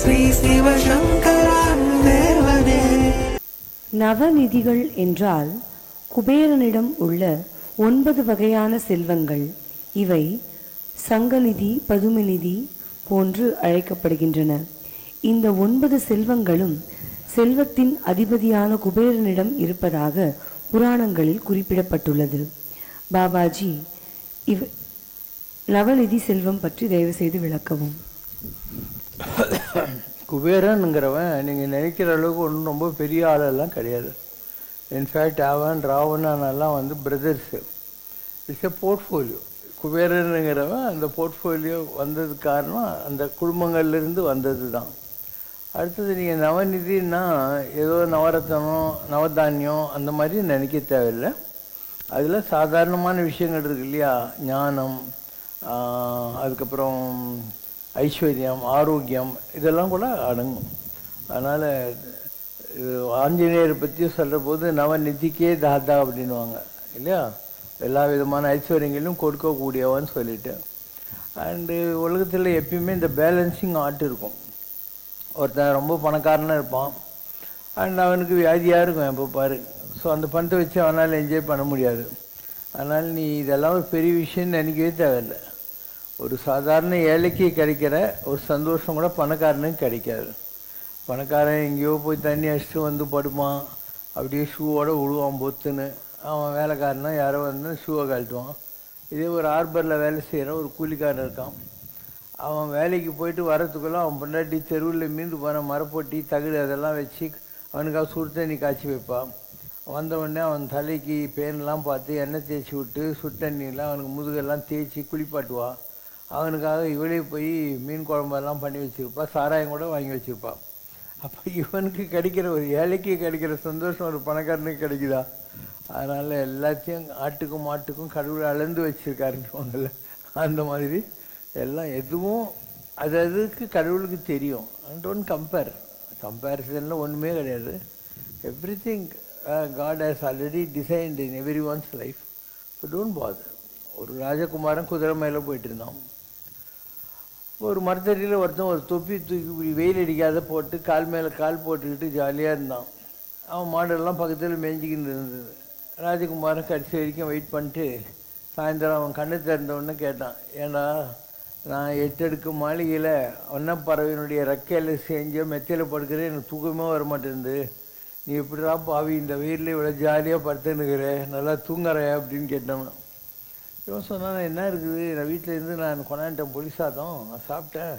ஸ்ரீ சிவசங்கரா தேவனே. நவநிதிகள் என்றால் குபேரனிடம் உள்ள 9 வகையான செல்வங்கள். இவை சங்கநிதி, பதுமநிதி போன்று அழைக்கப்படுகின்றன. இந்த 9 செல்வங்களும் செல்வத்தின் அதிபதியான குபேரனிடம் இருப்பதாக புராணங்களில் குறிப்பிடப்பட்டுள்ளது. பாபாஜி, நவநிதி செல்வம் பற்றி தயவு செய்து விளக்கவும். குபேரனுங்கிறவன் நீங்கள் நினைக்கிற அளவுக்கு ஒன்றும் ரொம்ப பெரிய ஆளெல்லாம் கிடையாது. இன்ஃபேக்ட் அவன் ராவணனெல்லாம் பிரதர்ஸு. It's a portfolio. குபேரனுங்கிறவன் அந்த போர்ட்ஃபோலியோ வந்ததுக்கு காரணம் அந்த குடும்பங்கள்லேருந்து வந்தது தான். அடுத்தது நீங்கள் நவநிதினா ஏதோ நவரத்தனம், நவதானியம் அந்த மாதிரி நினைக்க தேவையில்லை. அதில் சாதாரணமான விஷயங்கள் இருக்கு இல்லையா, ஞானம், அதுக்கப்புறம் ஐஸ்வர்யம், ஆரோக்கியம், இதெல்லாம் கூட அடங்கும். அதனால் ஆஞ்சநேயரை பற்றி சொல்கிற போது நவநிதிக்கே தாத்தா அப்படின்வாங்க இல்லையா, எல்லா விதமான ஐஸ்வர்யங்களும் கொடுக்கக்கூடியவன்னு சொல்லிட்டு. அண்டு உலகத்தில் எப்பயுமே இந்த பேலன்சிங் ஆர்ட் இருக்கும். ஒருத்தன் ரொம்ப பணக்காரனாக இருப்பான், அண்ட் அவனுக்கு வியாதியாக இருக்கும் எப்போ பாரு. ஸோ அந்த பணத்தை வச்சு அவனால் என்ஜாய் பண்ண முடியாது. அதனால் நீ இதெல்லாம் ஒரு பெரிய விஷயம்னு நினைக்கவே தேவையில்லை. ஒரு சாதாரண ஏழைக்கு கிடைக்கிற ஒரு சந்தோஷம் கூட பணக்காரனுக்கு கிடைக்காது. பணக்காரன் எங்கேயோ போய் தண்ணி அடிச்சுட்டு படுப்பான், அப்படியே ஷூவோடு விழுவான் பொத்துன்னு. அவன் வேலைக்காரனா யாரோ ஷூவை கழட்டுவான். இதே ஒரு ஹார்பரில் வேலை செய்கிற ஒரு கூலிக்காரன் இருக்கான். அவன் வேலைக்கு போயிட்டு வரத்துக்குள்ளே அவன் பொண்டாட்டி தெருவில் மீண்டு போன மரப்பொட்டி, தகுடு அதெல்லாம் வச்சு அவனுக்காக சுடு தண்ணி காய்ச்சி வைப்பான். வந்தவுடனே அவன் தலைக்கு பேனெலாம் பார்த்து எண்ணெய் தேய்ச்சி விட்டு சுடு தண்ணியெலாம் அவனுக்கு முதுகெல்லாம் தேய்ச்சி குளிப்பாட்டுவா. அவனுக்காக இவளே போய் மீன் குழம்பெல்லாம் பண்ணி வச்சுருப்பாள், சாராயம் கூட வாங்கி வச்சுருப்பான். அப்போ இவனுக்கு கிடைக்கிற, ஒரு ஏழைக்கு கிடைக்கிற சந்தோஷம் ஒரு பணக்காரனுக்கு கிடைக்குதா? அதனால் எல்லாத்தையும் ஆட்டுக்கும் மாட்டுக்கும் கடவுளை அளந்து வச்சுருக்காருன்னு அந்த மாதிரி எல்லாம் எதுவும் அதுக்கு கடவுளுக்கு தெரியும். டோன்ட் கம்பேரிசனில் ஒன்றுமே கிடையாது. Every thing God has already designed in everyone's life. So don't bother. ஒரு ராஜகுமாரன் குதிரை மேலே போயிட்டு இருந்தான். ஒரு மரத்தடியில் ஒருத்தன் ஒரு தொப்பி தூக்கி வெயில் அடிக்காத போட்டு கால் மேலே கால் போட்டுக்கிட்டு ஜாலியாக இருந்தான். அவன் மாடெல்லாம் பக்கத்தில் மேய்ஞ்சிக்கிட்டு இருந்தது. ராஜகுமாரன் கடைசி வரைக்கும் வெயிட் பண்ணிட்டு சாயந்தரம் அவன் கண்ணு திறந்தவொடனே கேட்டான், ஏண்டா நான் 8 அடுக்கு மாளிகையில் ஒன்னப்பறவையினுடைய ரெக்கையில் செஞ்ச மெத்தையில் படுக்கிறேன், எனக்கு தூக்கமே வர மாட்டேங்குது. நீ எப்படிடா பாவி இந்த வெயிலில் இவ்வளோ ஜாலியாக படுத்துன்னுக்கிற, நல்லா தூங்குற அப்படின்னு கேட்டான். இவன் சொன்னான், என்ன இருக்குது, நான் வீட்டிலேருந்து நான் கொண்டாண்டேன் புளி சாதம், நான் சாப்பிட்டேன்.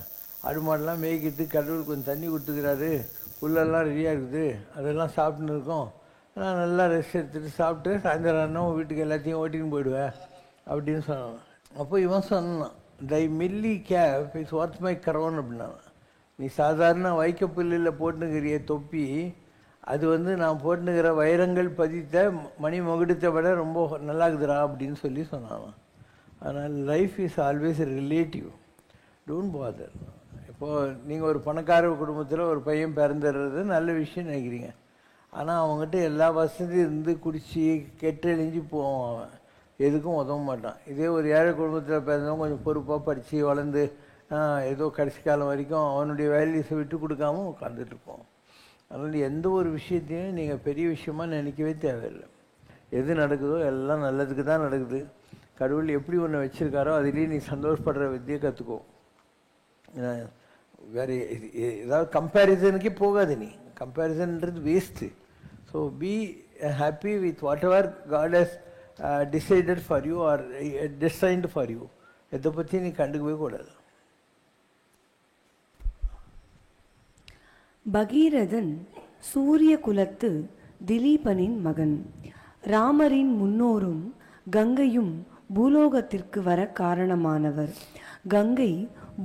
ஆடு மாடெல்லாம் மேய்க்கிட்டு கடவுள் கொஞ்சம் தண்ணி கொடுத்துக்கிறாரு, புல்லெல்லாம் ரெடியாக இருக்குது, அதெல்லாம் சாப்பிட்டுன்னு இருக்கோம். நான் நல்லா ரெஸ்ட் எடுத்துகிட்டு சாப்பிட்டு சாயந்தரம் வீட்டுக்கு எல்லாத்தையும் ஓட்டின்னு போயிடுவேன் அப்படின்னு சொன்னான். அப்போ இவன் சொன்னான், thy milli cap is worth my crown அப்படின்னா. நீ சாதாரண வைக்கப்புல்லில் போட்டுனுக்கிறிய தொப்பி, அது நான் போட்டுனுக்கிற வைரங்கள் பதித்த மணி மகுடத்தை விட ரொம்ப நல்லாக்குதுரா அப்படின்னு சொன்னான். அதனால் life is always relative. Don't father. இப்போது நீங்கள் ஒரு பணக்கார குடும்பத்தில் ஒரு பையன் பிறந்துடுறது நல்ல விஷயம் நினைக்கிறீங்க. ஆனால் அவங்ககிட்ட எல்லா வசதியும் இருந்து குடித்து கெட்டழிஞ்சு போவான். அவன் எதுக்கும் உதவ மாட்டான். இதே ஒரு ஏழை குடும்பத்தில் பிறந்தவங்க கொஞ்சம் பொறுப்பாக படித்து வளர்ந்து ஏதோ கடைசி காலம் வரைக்கும் அவனுடைய வேல்யூஸை விட்டு கொடுக்காம உட்காந்துட்ருப்போம். அதனால் எந்த ஒரு விஷயத்தையும் நீங்கள் பெரிய விஷயமாக நினைக்கவே தேவையில்லை. எது நடக்குதோ எல்லாம் நல்லதுக்கு தான் நடக்குது. கடவுள் எப்படி ஒன்று வச்சுருக்காரோ அதுலேயே நீ சந்தோஷப்படுற வித்தியை கற்றுக்கோ. வேறு ஏதாவது கம்பேரிசனுக்கே போகாது. நீ கம்பேரிசன்ன்றது waste. So be happy with whatever God has decided for you or designed for you. எதை பற்றி நீ கண்டுக்கவே கூடாது. பகீரதன் சூரிய குலத்து திலீபனின் மகன். ராமரின் முன்னோரும் கங்கையும் பூலோகத்திற்கு வர காரணமானவர். கங்கை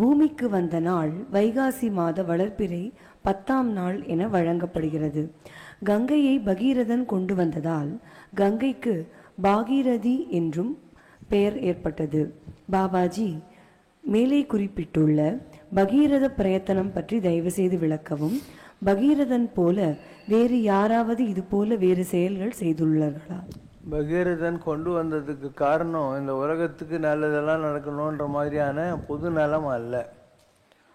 பூமிக்கு வந்த நாள் வைகாசி மாத வளர்ப்பிறை 10ஆம் நாள் என வழங்கப்படுகிறது. கங்கையை பகீரதன் கொண்டு வந்ததால் கங்கைக்கு பாகீரதி என்றும் பெயர் ஏற்பட்டது. பாபாஜி, மேலே குறிப்பிட்டுள்ள பகீரத பிரயத்தனம் பற்றி தயவு செய்து விளக்கவும். பகீரதன் போல வேறு யாராவது இது போல வேறு செயல்கள் செய்துள்ளார்களா? பகீரதன் கொண்டு வந்ததுக்கு காரணம் இந்த உலகத்துக்கு நல்லதெல்லாம் நடக்கணுன்ற மாதிரியான பொது நலம் அல்ல.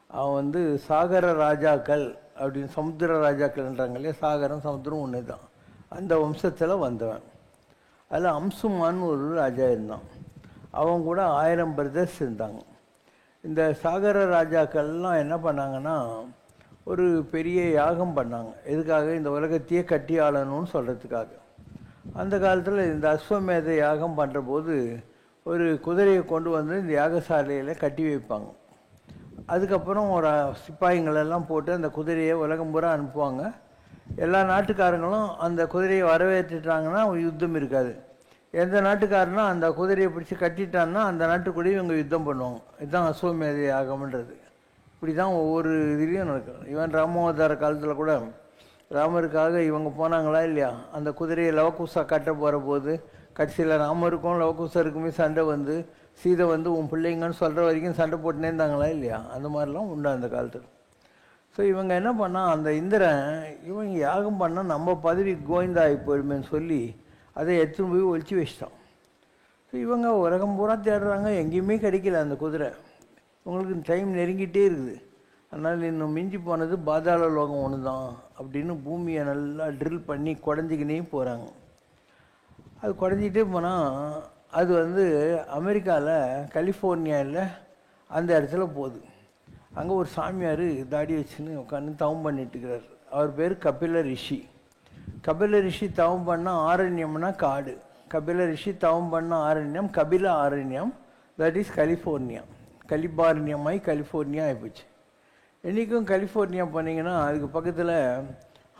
அவன் வந்து சாகர ராஜாக்கள் அப்படின்னு, சமுத்திர ராஜாக்கள்ன்றாங்க இல்லையா, சாகரம் சமுத்திரம் ஒன்று தான், அந்த வம்சத்தில் வந்தவன். அதில் அம்சுமான்னு ஒரு ராஜா இருந்தான். அவன் கூட 1000 பிரதர்ஸ் இருந்தாங்க. இந்த சாகர ராஜாக்கள்லாம் என்ன பண்ணாங்கன்னா ஒரு பெரிய யாகம் பண்ணாங்க. எதுக்காக? இந்த உலகத்தையே கட்டி ஆளணும்னு சொல்கிறதுக்காக. அந்த காலத்தில் இந்த அஸ்வமேத யாகம் பண்ணுற போது ஒரு குதிரையை கொண்டு வந்து இந்த யாகசாலையில் கட்டி வைப்பாங்க. அதுக்கப்புறம் ஒரு சிப்பாய்களெல்லாம் போட்டு அந்த குதிரையை உலகம் பூரா அனுப்புவாங்க. எல்லா நாட்டுக்காரங்களும் அந்த குதிரையை வரவேற்றுட்டாங்கன்னா யுத்தம் இருக்காது. எந்த நாட்டுக்காரனா அந்த குதிரையை பிடிச்சி கட்டிட்டான்னா அந்த நாட்டுக்கூடயும் இவங்க யுத்தம் பண்ணுவாங்க. இதுதான் அஸ்வமேத யாகம்ன்றது. இப்படி தான் ஒவ்வொரு இதுலேயும் நடக்கும். இவன் ராமாவதார காலத்தில் கூட ராமருக்காக இவங்க போனாங்களா இல்லையா, அந்த குதிரையை லவகுசா கட்ட போகிற போது கட்சியில் ராமருக்கும் லவகுசருக்குமே சண்டை வந்து சீதை வந்து உன் பிள்ளைங்கன்னு சொல்கிற வரைக்கும் சண்டை போட்டுனே இருந்தாங்களா இல்லையா, அந்த மாதிரிலாம் உண்டு அந்த காலத்தில். ஸோ இவங்க என்ன பண்ணால், அந்த இந்திரன் இவங்க யாகம் பண்ணால் நம்ம பதவி கோவிந்தா போயிடுமேன்னு சொல்லி அதை எடுத்துன்னு போய் ஒழிச்சு வச்சிட்டான். ஸோ இவங்க உலகம் பூரா தேடுறாங்க, எங்கேயுமே கிடைக்கல அந்த குதிரை. உங்களுக்கு டைம் நெருங்கிட்டே இருக்குது. அதனால் இன்னும் மிஞ்சி போனது பாதாள லோகம் ஒன்று தான் அப்படின்னு பூமியை நல்லா ட்ரில் பண்ணி குடஞ்சிக்கினே போகிறாங்க. அது குடஞ்சிக்கிட்டே போனால் அது வந்து அமெரிக்காவில் கலிஃபோர்னியாவில் அந்த இடத்துல போகுது. அங்கே ஒரு சாமியார் தாடி வச்சுன்னு உட்காந்து தவம் பண்ணிட்டுருக்கிறார். அவர் பேர் கபில ரிஷி. கபில ரிஷி தவம் பண்ண ஆரண்யம்னா காடு. கபில ரிஷி தவம் பண்ண ஆரண்யம் கபில ஆரண்யம், தட் இஸ் கலிஃபோர்னியா. கலிபாரண்யமாய் கலிஃபோர்னியா ஆகிப்போச்சு. என்றைக்கும் கலிஃபோர்னியா போனீங்கன்னா அதுக்கு பக்கத்தில்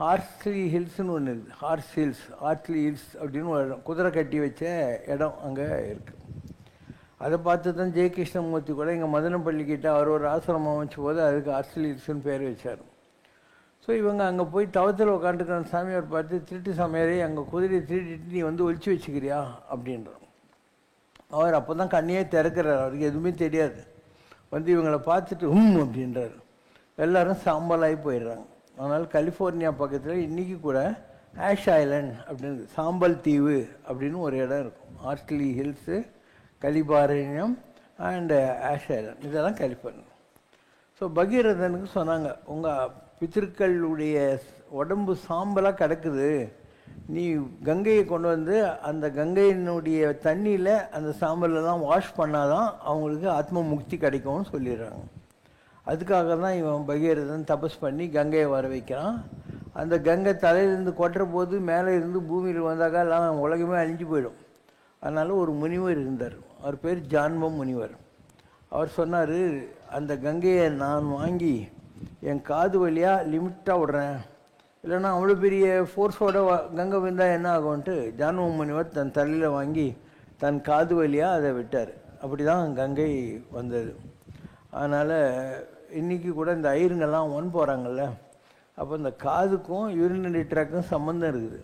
ஹார்ஸ்லி ஹில்ஸ்னு ஒன்று இருக்குது. ஹார்ஸ்லி ஹில்ஸ் அப்படின்னு ஒரு இடம், குதிரை கட்டி வச்ச இடம் அங்கே இருக்குது. அதை பார்த்து தான் ஜெயகிருஷ்ணமூர்த்தி கூட எங்கள் மதனப்பள்ளிக்கிட்ட அவர் ஒரு ஆசிரமம் அமைச்ச போது அதுக்கு ஹார்ஸ்லி ஹில்ஸ்னு பேர் வச்சார். ஸோ இவங்க அங்கே போய் தவத்தில் உட்காந்துருக்கிற சாமியார் பார்த்து, திருட்டு சாமியாரே அங்கே குதிரையை திருட்டிட்டு நீ வந்து ஒழிச்சு வச்சுக்கிறியா அப்படின்றான். அவர் அப்போ தான் கண்ணையே திறக்கிறார், அவருக்கு எதுவுமே தெரியாது. வந்து இவங்களை பார்த்துட்டு அப்படின்றார். எல்லோரும் சாம்பலாகி போயிடுறாங்க. அதனால் கலிஃபோர்னியா பக்கத்தில் இன்றைக்கி கூட ஆஷ் ஐலண்ட் அப்படின்னு சாம்பல் தீவு அப்படின்னு ஒரு இடம் இருக்கும். ஹார்ஸ்லி ஹில்ஸு, கலிபாரண்யம் அண்டு ஆஷ் ஐலண்ட், இதெல்லாம் கலிஃபோர்னியா. ஸோ பகீரதனுக்கு சொன்னாங்க, உங்கள் பித்திருக்களுடைய உடம்பு சாம்பலாக கிடக்குது, நீ கங்கையை கொண்டு வந்து அந்த கங்கையினுடைய தண்ணியில் அந்த சாம்பலெல்லாம் வாஷ் பண்ணாதான் அவங்களுக்கு ஆத்ம முக்தி கிடைக்கும்னு சொல்லிடுறாங்க. அதுக்காக தான் இவன் பகீரதன் தபஸ் பண்ணி கங்கையை வர வைக்கிறான். அந்த கங்கை தலையிலேருந்து கொட்டுற போது மேலே இருந்து பூமியில் வந்தாக்கா எல்லாம் உலகமே அழிஞ்சு போயிடும். அதனால் ஒரு முனிவர் இருந்தார், அவர் பேர் ஜான்ம முனிவர். அவர் சொன்னார், அந்த கங்கையை நான் வாங்கி என் காது வழியாக லிமிட்டாக விடுறேன், இல்லைன்னா அவ்வளோ பெரிய ஃபோர்ஸோட கங்கை விழுந்தால் என்ன ஆகும்ன்ட்டு ஜான்ம முனிவர் தன் தலையில் வாங்கி தன் காது வழியாக அதை விட்டார். அப்படி தான் கங்கை வந்தது. அதனால் இன்றைக்கி கூட இந்த ஐருங்கெல்லாம் போகிறாங்கல்ல, அப்போ இந்த காதுக்கும் யூரினரி ட்ராக்கும் சம்மந்தம் இருக்குது.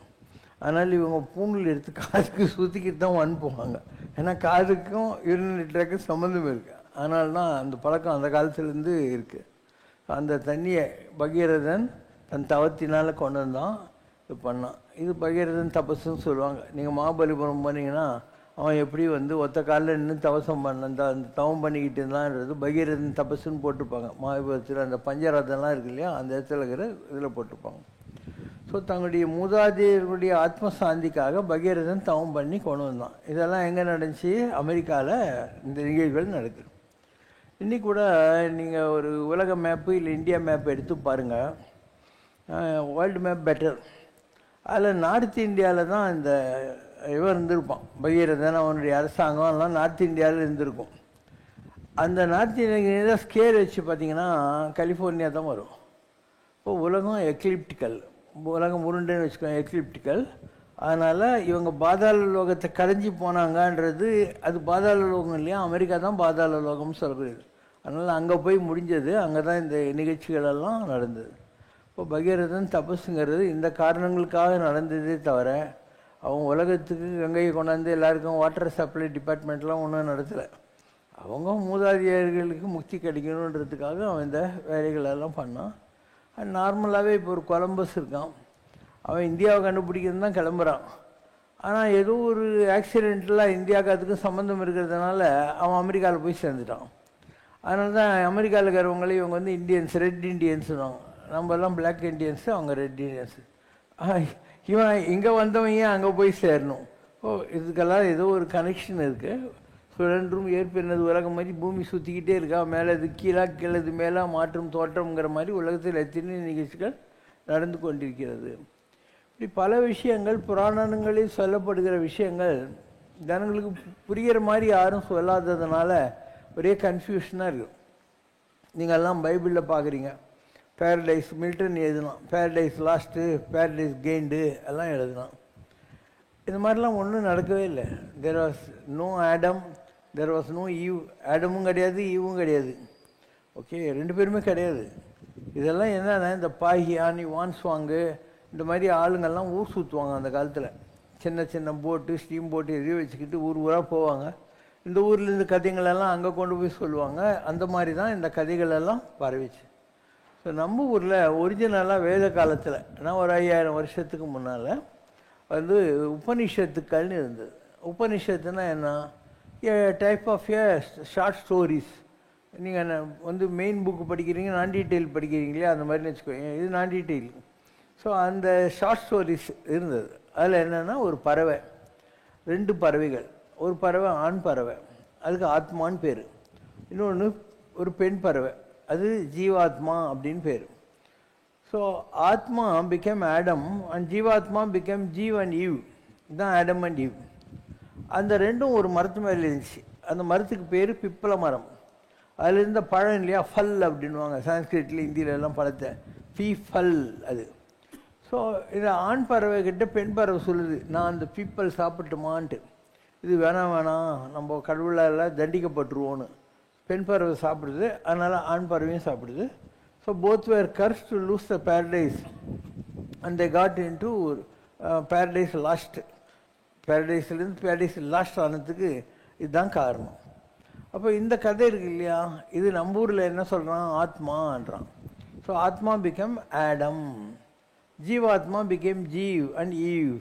அதனால் இவங்க பூண்டில் எடுத்து காதுக்கு சுற்றிக்கிட்டு தான் போவாங்க. ஏன்னா காதுக்கும் யூரினரி ட்ராக்கும் சம்மந்தம் இருக்குது. அதனால தான் அந்த பழக்கம் அந்த காலத்துலேருந்து இருக்குது. அந்த தண்ணியை பகீரதன் தன் தவத்தினால் கொண்டு வந்தான், இது பண்ணான். இது பகீரதன் தபஸ்ன்னு சொல்லுவாங்க. நீங்கள் மகாபலிபுரம் போனீங்கன்னா அவன் எப்படி வந்து ஒத்த காலில் நின்று தவசம் பண்ண அந்த தவம் பண்ணிக்கிட்டு இருந்தான்றது பகீரதன் தபஸ்ன்னு போட்டிருப்பாங்க. மகாபலிபுரத்தில் அந்த பஞ்சரதெல்லாம் இருக்கு இல்லையா, அந்த இடத்துல இருக்கிற இதில் போட்டிருப்பாங்க. ஸோ தங்களுடைய மூதாதையர்களுடைய ஆத்மசாந்திக்காக பகீரதன் தவம் பண்ணி கொண்டு வந்தான். இதெல்லாம் எங்கே நடந்துச்சு? அமெரிக்காவில் இந்த நிகழ்வுகள் நடக்குது. இன்றைக்கி கூட நீங்கள் ஒரு உலக மேப்பு இல்லை இந்தியா மேப் எடுத்து பாருங்கள், வேர்ல்டு மேப் பெட்டர். அதில் நார்த் இந்தியாவில் தான் இந்த இவன் இருந்திருப்பான் பகீரதன், அவனுடைய அரசாங்கம் எல்லாம் நார்த் இந்தியாவில் இருந்திருக்கும். அந்த நார்த் இந்தியா ஸ்கேல் வச்சு பார்த்திங்கன்னா கலிஃபோர்னியா தான் வரும். இப்போ உலகம் எக்லிப்டிக்கல், உலகம் உருண்டுன்னு வச்சுக்கோங்க, எக்லிப்டிக்கல். அதனால் இவங்க பாதாள லோகத்தை கரைஞ்சி போனாங்கன்றது அது பாதாள லோகம் இல்லையா, அமெரிக்கா தான் பாதாள லோகம்னு சொல்கிறது. அதனால் அங்கே போய் முடிஞ்சது, அங்கே தான் இந்த நிகழ்ச்சிகளெல்லாம் நடந்தது. இப்போ பகீரதன் தபஸுங்கிறது இந்த காரணங்களுக்காக நடந்ததே தவிர அவங்க உலகத்துக்கு கங்கையை கொண்டாந்து எல்லாருக்கும் வாட்டர் சப்ளை டிபார்ட்மெண்ட்லாம் ஒன்றும் நடத்தலை. அவங்க மூதாதையர்களுக்கு முக்தி கிடைக்கணுன்றதுக்காக அவன் இந்த வேலைகளெல்லாம் பண்ணான். நார்மலாகவே இப்போ ஒரு கொலம்பஸ் இருக்கான், அவன் இந்தியாவை கண்டுபிடிக்கிறது தான் கிளம்புறான். ஆனால் ஏதோ ஒரு ஆக்சிடெண்ட்டில் இந்தியாவுக்கு அதுக்கும் சம்மந்தம் இருக்கிறதுனால அவன் அமெரிக்காவில் போய் சேர்ந்துட்டான். அதனால தான் அமெரிக்காவில் இருக்கிறவங்களே இவங்க வந்து இந்தியன்ஸ், ரெட் இண்டியன்ஸுவாங்க. நம்ம எல்லாம் பிளாக் இண்டியன்ஸு, அவங்க ரெட் இண்டியன்ஸு. இவன் இங்கே வந்தவன் ஏன் அங்கே போய் சேரணும்? இதுக்கெல்லாம் ஏதோ ஒரு கனெக்ஷன் இருக்குது. சுழன்றும் ஏற்பினது உலகம் மாதிரி பூமி சுற்றிக்கிட்டே இருக்கா. மேலே இது கீழே, கீழது மேலே, மாற்றும் தோற்றம்ங்கிற மாதிரி உலகத்தில் எத்தனை நிகழ்ச்சிகள் நடந்து கொண்டிருக்கிறது. இப்படி பல விஷயங்கள் புராணங்களில் சொல்லப்படுகிற விஷயங்கள் ஜனங்களுக்கு புரிகிற மாதிரி யாரும் சொல்லாததுனால ஒரே கன்ஃபியூஷனாக இருக்கும். நீங்கள்லாம் பைபிளில் பார்க்குறீங்க, பேரடைஸ் மில்டன் எழுதலாம், பேரடைஸ் லாஸ்ட்டு, பேரடைஸ் கெயின்டு எல்லாம் எழுதலாம். இந்த மாதிரிலாம் ஒன்றும் நடக்கவே இல்லை. There was no Adam, there was no Eve. ஆடமும் கிடையாது, ஈவும் கிடையாது. ஓகே, ரெண்டு பேருமே கிடையாது. இதெல்லாம் என்னன்னா இந்த பாஹியானி வான்ஸ்வாங்கு இந்த மாதிரி ஆளுங்கள்லாம் ஊர் சுற்றுவாங்க. அந்த காலத்தில் சின்ன சின்ன போட்டு, ஸ்டீம் போட்டு எதையும் வச்சுக்கிட்டு ஊர் ஊராக போவாங்க. இந்த ஊர்லேருந்து கதைகளெல்லாம் அங்கே கொண்டு போய் சொல்லுவாங்க. அந்த மாதிரி தான் இந்த கதைகளெல்லாம் பரவிச்சு. ஸோ நம்ம ஊரில் ஒரிஜினலாக வேத காலத்தில் நான் ஒரு 5000 வருஷத்துக்கு முன்னால் வந்து உபனிஷத்துக்கள்னு இருந்தது. உபனிஷத்துனா என்ன? Type of short stories. நீங்கள் வந்து மெயின் புக்கு படிக்கிறீங்க, நான் டீட்டெயில் படிக்கிறீங்களே, அந்த மாதிரின்னு வச்சுக்கோங்க. இது நான் டீட்டெயில். ஸோ அந்த ஷார்ட் ஸ்டோரிஸ் இருந்தது. அதில் என்னென்னா ஒரு பறவை, 2 பறவைகள். ஒரு பறவை ஆண் பறவை, அதுக்கு ஆத்மான்னு பேர். இன்னொன்று ஒரு பெண் பறவை, அது ஜீவாத்மா அப்படின்னு பேர். ஸோ ஆத்மா பிகேம் ஆடம் அண்ட் ஜீவாத்மா பிகேம் ஜீவ் அண்ட் ஈவ். இதுதான் ஆடம் அண்ட் ஈவ். அந்த ரெண்டும் ஒரு மரத்து மேலே இருந்துச்சு. அந்த மரத்துக்கு பேர் பிப்பல மரம். அதில் இருந்த பழம் இல்லையா, ஃபல் அப்படின்வாங்க சான்ஸ்கிரிட்டில், ஹிந்தியிலெல்லாம் பழத்தை ஃபல் அது. ஸோ இது ஆண் பறவை கிட்ட பெண் பறவை சொல்லுது, நான் அந்த பீப்பல் சாப்பிட்டுமான்ட்டு. இது வேணாம் நம்ம கடவுளால் தண்டிக்கப்பட்டுருவோன்னு. பெண் பறவை சாப்பிடுது, அதனால் ஆண் பறவையும் சாப்பிடுது. So both were cursed to lose the paradise and they got in to paradise lost. பேரடைஸ்லேருந்து பேரடைஸ் லாஸ்ட் ஆனதுக்கு இதுதான் காரணம். அப்போ இந்த கதை இருக்கு இல்லையா, இது நம்ம ஊரில் என்ன சொல்கிறான், ஆத்மான்றான். So atma become Adam, jivatma became jiv and Eve.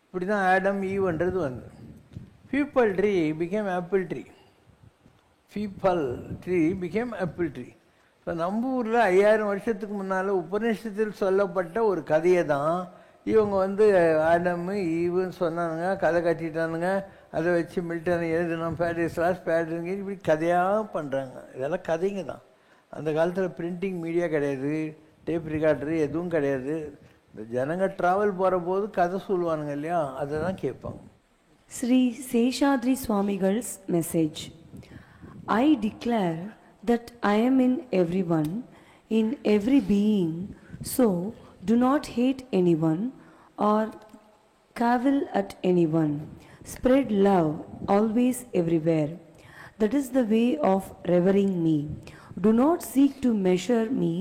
இப்படி தான் ஆடம் ஈவ்ன்றது வந்து. Peepal tree became apple tree. Peepal tree became apple tree. So நம்ம ஊரில் 5000 வருஷத்துக்கு முன்னால் உபநிஷத்தில் சொல்லப்பட்ட ஒரு கதையை தான் இவங்க வந்து ஆடமு ஈவுன்னு சொன்னானுங்க, கதை கட்டிட்டானுங்க. அதை வச்சு மில்டன் எழுதுனோம், பேரடைஸ் லாஸ்ட், பேரடைஸ் இப்படி கதையாக பண்ணுறாங்க. இதெல்லாம் கதைங்க தான். அந்த காலத்தில் பிரிண்டிங் மீடியா கிடையாது, டேப் ரிகார்டரு எதுவும் கிடையாது. இந்த ஜனங்க ட்ராவல் போகிற போது கதை சொல்லுவானுங்க இல்லையா, அதை தான் கேட்பாங்க. Sri Seshadri Swamigal's message. I declare that I am in everyone, in every being, so do not hate anyone or cavil at anyone. Spread love always everywhere. That is the way of revering me. Do not seek to measure me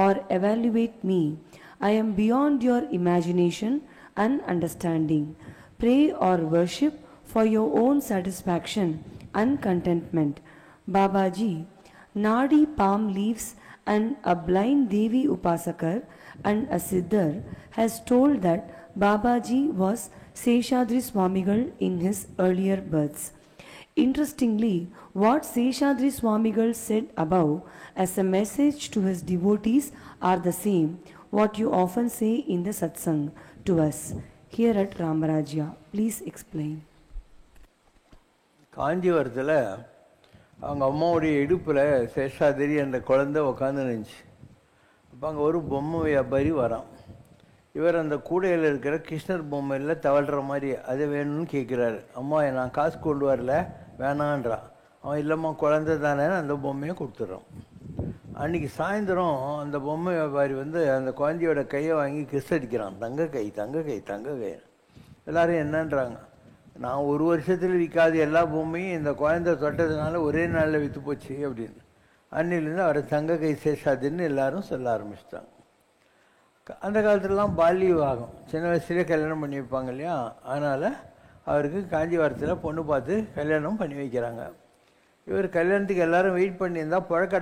or evaluate me. I am beyond your imagination and understanding. Pray or worship for your own satisfaction and contentment. Babaji, Nadi palm leaves and a blind Devi Upasakar and a Siddhar has told that Babaji was Seshadri Swamigal in his earlier births. Interestingly, what Seshadri Swamigal said above as a message to his devotees are the same what you often say in the satsang to us here at Ramarajya. Please explain. காஞ்சிபுரத்தில் அவங்க அம்மாவுடைய இடுப்பில் சேஷாதிரி அந்த குழந்தை உட்காந்துருந்துச்சு. அப்போ அங்கே ஒரு பொம்மை வியாபாரி வரான். இவர் அந்த கூடையில் இருக்கிற கிருஷ்ணர் பொம்மையில் தவழ்கிற மாதிரி அதை வேணும்னு கேட்குறாரு. அம்மா நான் காசு கொண்டு வரல வேணான்றான். அவன் இல்லைம்மா குழந்தை தானே அந்த பொம்மையை கொடுத்துட்றான். அன்றைக்கி சாயந்தரம் அந்த பொம்மை வியாபாரி வந்து அந்த குழந்தையோட கையை வாங்கி கிஸ் அடிக்கிறான். தங்க கை தங்க கை தங்க கை. எல்லோரும் என்னன்றாங்க, நான் 1 வருஷத்தில் விற்காத எல்லா பொம்மையும் இந்த குழந்தை தொட்டதுனால ஒரே நாளில் விற்று போச்சு அப்படின்னு. அன்னிலேருந்து அவரை தங்க கை சேஷாதுன்னு எல்லாரும் சொல்ல ஆரம்பிச்சிட்டாங்க. அந்த காலத்துலலாம் பால்ய விவாகம், சின்ன வயசுலேயே கல்யாணம் பண்ணி வைப்பாங்க இல்லையா, அதனால் அவருக்கு காஞ்சிபுரத்தில் பொண்ணு பார்த்து கல்யாணம் பண்ணி வைக்கிறாங்க. இவர் கல்யாணத்துக்கு எல்லோரும் வெயிட் பண்ணியிருந்தால்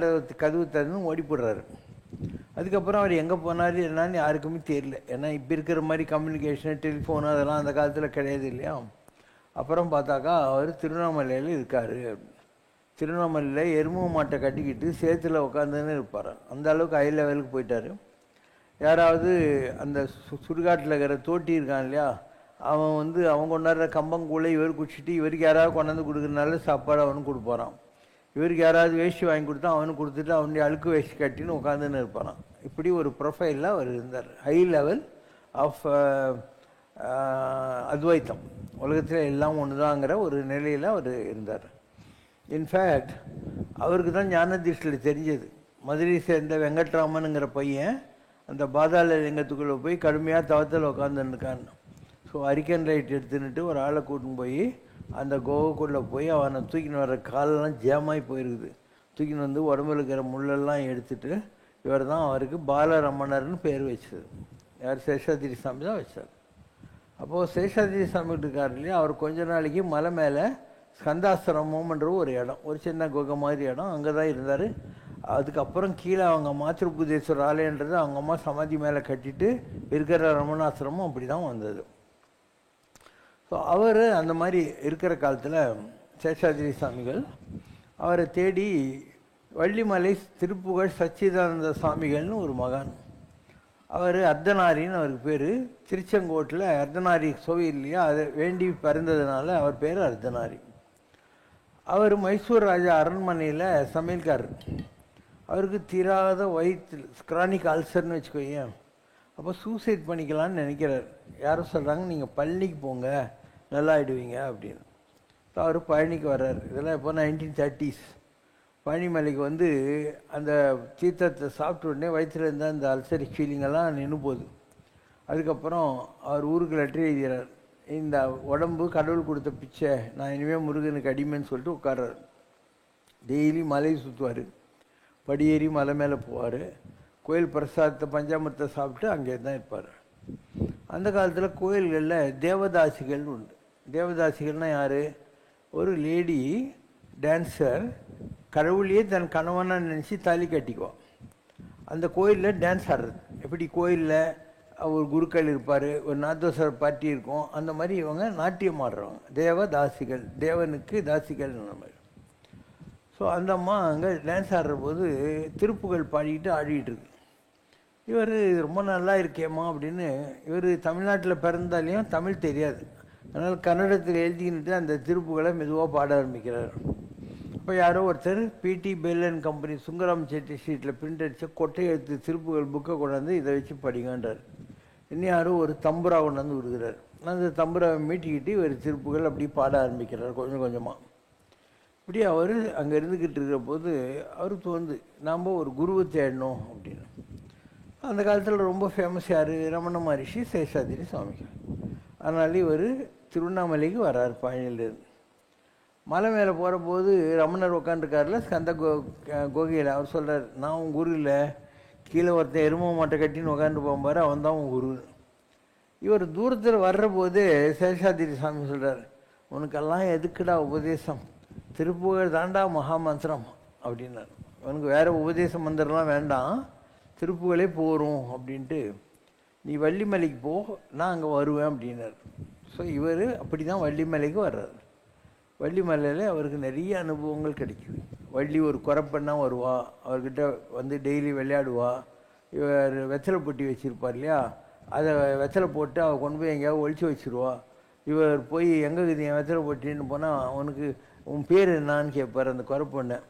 கதவு திறந்து ஓடி போடுறாரு. அதுக்கப்புறம் அவர் எங்கே போனார் என்னான்னு யாருக்குமே தெரியல. ஏன்னா இப்போ இருக்கிற மாதிரி கம்யூனிகேஷன், டெலிஃபோனு அதெல்லாம் அந்த காலத்தில் கிடையாது இல்லையா. அப்புறம் பார்த்தாக்கா அவர் திருவண்ணாமலையில் இருக்கார். திருவண்ணாமலையில் எருமை மாட்டை கட்டிக்கிட்டு சேத்துல உட்காந்துன்னு இருப்பார். அந்த அளவுக்கு ஹை லெவலுக்கு போயிட்டார். யாராவது அந்த சுடுகாட்டில் இருக்கிற தோட்டி இருக்கான் இல்லையா, அவன் வந்து அவன் கொண்டாடுற கம்பங்கூழ இவர் குடிச்சிட்டு இவருக்கு யாராவது கொண்டாந்து கொடுக்குறதுனால சாப்பாடு அவனுக்கு கொடுப்பாரான். இவருக்கு யாராவது வேஷ்டி வாங்கி கொடுத்தா அவனுக்கு கொடுத்துட்டு அவனுடைய அழுக்கு வேஷ்டி கட்டின்னு உட்காந்துன்னு இருப்பாரான். இப்படி ஒரு ப்ரொஃபைலில் அவர் இருந்தார். ஹை லெவல் ஆஃப் அத்வைத்தம், உலகத்தில் எல்லாம் ஒன்று தாங்கிற ஒரு நிலையில் அவர் இருந்தார். இன்ஃபேக்ட் அவருக்கு தான் ஞானதீஷ்டில் தெரிஞ்சது. மதுரை சேர்ந்த வெங்கட்ராமனுங்கிற பையன் அந்த பாதாள லிங்கத்துக்குள்ளே போய் கடுமையாக தவத்தில் உட்காந்துருக்கான்னு. ஸோ அரிக்கன் ரைட் எடுத்துன்னுட்டு ஒரு ஆளை கூட்டின்னு போய் அந்த கோவுக்குள்ளே போய் அவனை தூக்கின்னு வர்ற காலெல்லாம் ஜேமாகி போயிருக்குது. தூக்கின்னு வந்து உடம்புல இருக்கிற முள்ளெல்லாம் எடுத்துட்டு இவர் தான் அவருக்கு பாலரமணர்னு பேர் வச்சது. யார்? சேஷாதிரி சாமி தான் வச்சார். அப்போது சேஷாதிரி சாமி இருக்கார் இல்லையா, அவர் கொஞ்ச நாளைக்கு மலை மேலே ஸ்கந்தாசிரமம்ன்ற ஒரு இடம், ஒரு சின்ன குகை மாதிரி இடம், அங்கே தான் இருந்தார். அதுக்கப்புறம் கீழே அவங்க மாத்திருப்புதேஸ்வரர் ஆலயன்றது அவங்க அம்மா சமாதி மேலே கட்டிட்டு இருக்கிற ரமணாசிரமம் அப்படி தான் வந்தது. ஸோ அவர் அந்த மாதிரி இருக்கிற காலத்தில் சேஷாதிரி சாமிகள் அவரை தேடி வள்ளிமலை திருப்புகழ் சச்சிதானந்த சுவாமிகள்னு ஒரு மகான், அவர் அர்த்தநாரின்னு அவருக்கு பேர். திருச்செங்கோட்டில் அர்த்தநாரி கோவில் இல்லையா, அதை வேண்டி பிறந்ததுனால அவர் பேர் அர்த்தநாரி. அவர் மைசூர் ராஜா அரண்மனையில் சமையல்காரர். அவருக்கு தீராத வயிற்று கிரானிக் அல்சர்னு வச்சுக்கோங்க. அப்போ சூசைட் பண்ணிக்கலான்னு நினைக்கிறார். யாரும் சொல்கிறாங்க நீங்கள் பழனிக்கு போங்க நல்லா ஆகிடுவீங்க அப்படின்னு. ஸோ அவர் பழனிக்கு வர்றார். இதெல்லாம் இப்போ 1930s. பழனிமலைக்கு வந்து அந்த தீர்த்தத்தை சாப்பிட்ட உடனே வயிற்றில் இருந்த அந்த அல்சரி ஃபீலிங்கெல்லாம் நின்று போகுது. அதுக்கப்புறம் அவர் ஊருக்கு லெட்டர் எழுதுகிறார். இந்த உடம்பு கடவுள் கொடுத்த பிச்சை, நான் இனிமேல் முருகனுக்கு அடிமைன்னு சொல்லிட்டு உட்கார்றார். டெய்லி மலை சுற்றுவார், படியேறி மலை மேலே போவார், கோயில் பிரசாதத்தை பஞ்சாமிரத்தை சாப்பிட்டு அங்கே தான் இருப்பார். அந்த காலத்தில் கோயில்களில் தேவதாசிகள் உண்டு. தேவதாசிகள்னால் யார்? ஒரு லேடி டான்ஸர் கடவுளையே தன் கணவனாக நினச்சி தாலி கட்டிக்குவான். அந்த கோயிலில் டான்ஸ் ஆடுறது. எப்படி கோயிலில் ஒரு குருக்கள் இருப்பார், ஒரு நாதஸ்வர பார்ட்டி இருக்கும், அந்த மாதிரி இவங்க நாட்டியம் ஆடுறவங்க தேவதாசிகள், தேவனுக்கு தாசிகள் அந்த மாதிரி. ஸோ அந்த அம்மா அங்கே டான்ஸ் ஆடுற போது திருப்புகள் பாடிக்கிட்டு ஆடிக்கிட்டு இருக்கு. இவர் ரொம்ப நல்லா இருக்கேம்மா அப்படின்னு, இவர் தமிழ்நாட்டில் பிறந்தாலையும் தமிழ் தெரியாது, அதனால் கன்னடத்தில் எழுதிக்கிட்டு அந்த திருப்புகளை மெதுவாக பாட ஆரம்பிக்கிறார். அப்போ யாரோ ஒருத்தர் பிடி பெல் அண்ட் கம்பெனி சுங்கராம் செட்டி ஸ்ட்ரீட்டில் பிரிண்ட் அடித்த கொட்டை எழுத்து திருப்புகள் புக்கை கொண்டாந்து இதை வச்சு படிங்கன்றார். இன்னும் யாரும் ஒரு தம்புரா கொண்டாந்து விடுகிறார். அந்த தம்புராவை மீட்டிக்கிட்டு இவர் திருப்புகள் அப்படி பாட ஆரம்பிக்கிறார் கொஞ்சம் கொஞ்சமாக. இப்படி அவர் அங்கே இருந்துக்கிட்டு இருக்கிற போது அவருக்கு தோணுது நாம் ஒரு குருவை தேடணும் அப்படின்னு. அந்த காலத்தில் ரொம்ப ஃபேமஸ் யார்? ரமண மகரிஷி, சேஷாதிரி சுவாமிகள். அதனால இவர் திருவண்ணாமலைக்கு வர்றார் பழனியிலிருந்து. மலை மேலே போகிற போது ரமணர் உட்காந்துருக்காருல ஸ்கந்த கோகையில். அவர் சொல்கிறார், நான் உன் குரு இல்லை, கீழே ஒருத்தன் எருமை மாட்டை கட்டின்னு உட்காந்து போகும்பாரு, அவன் தான் உன் குரு. இவர் தூரத்தில் வர்ற போது சேஷாதிரி சாமி சொல்கிறார், உனக்கெல்லாம் எதுக்குடா உபதேசம், திருப்புகழ் தாண்டா மகாமந்திரம் அப்படின்னார். உனக்கு வேறு உபதேச மந்திரம்லாம் வேண்டாம், திருப்புகளே போகிறோம் அப்படின்ட்டு, நீ வள்ளிமலைக்கு போ, நான் அங்கே வருவேன் அப்படின்னார். ஸோ இவர் அப்படி தான் வள்ளிமலைக்கு வர்றார். வள்ளிமலையில் அவருக்கு நிறைய அனுபவங்கள் கிடைக்குது. வள்ளி ஒரு குறப்பெண்ணாக வருவா, அவர்கிட்ட வந்து டெய்லி விளையாடுவா. இவர் வெத்தலை பொட்டி வச்சுருப்பார் இல்லையா, அதை வெத்தலை போட்டு அவள் கொண்டு போய் எங்கேயாவது ஒழிச்சு வச்சுருவா. இவர் போய் எங்கே இருக்குது என் வெத்தலை பொட்டின்னு போனால் அவனுக்கு உன் பேர் என்னான்னு கேட்பார் அந்த குறப்பெண்ணை.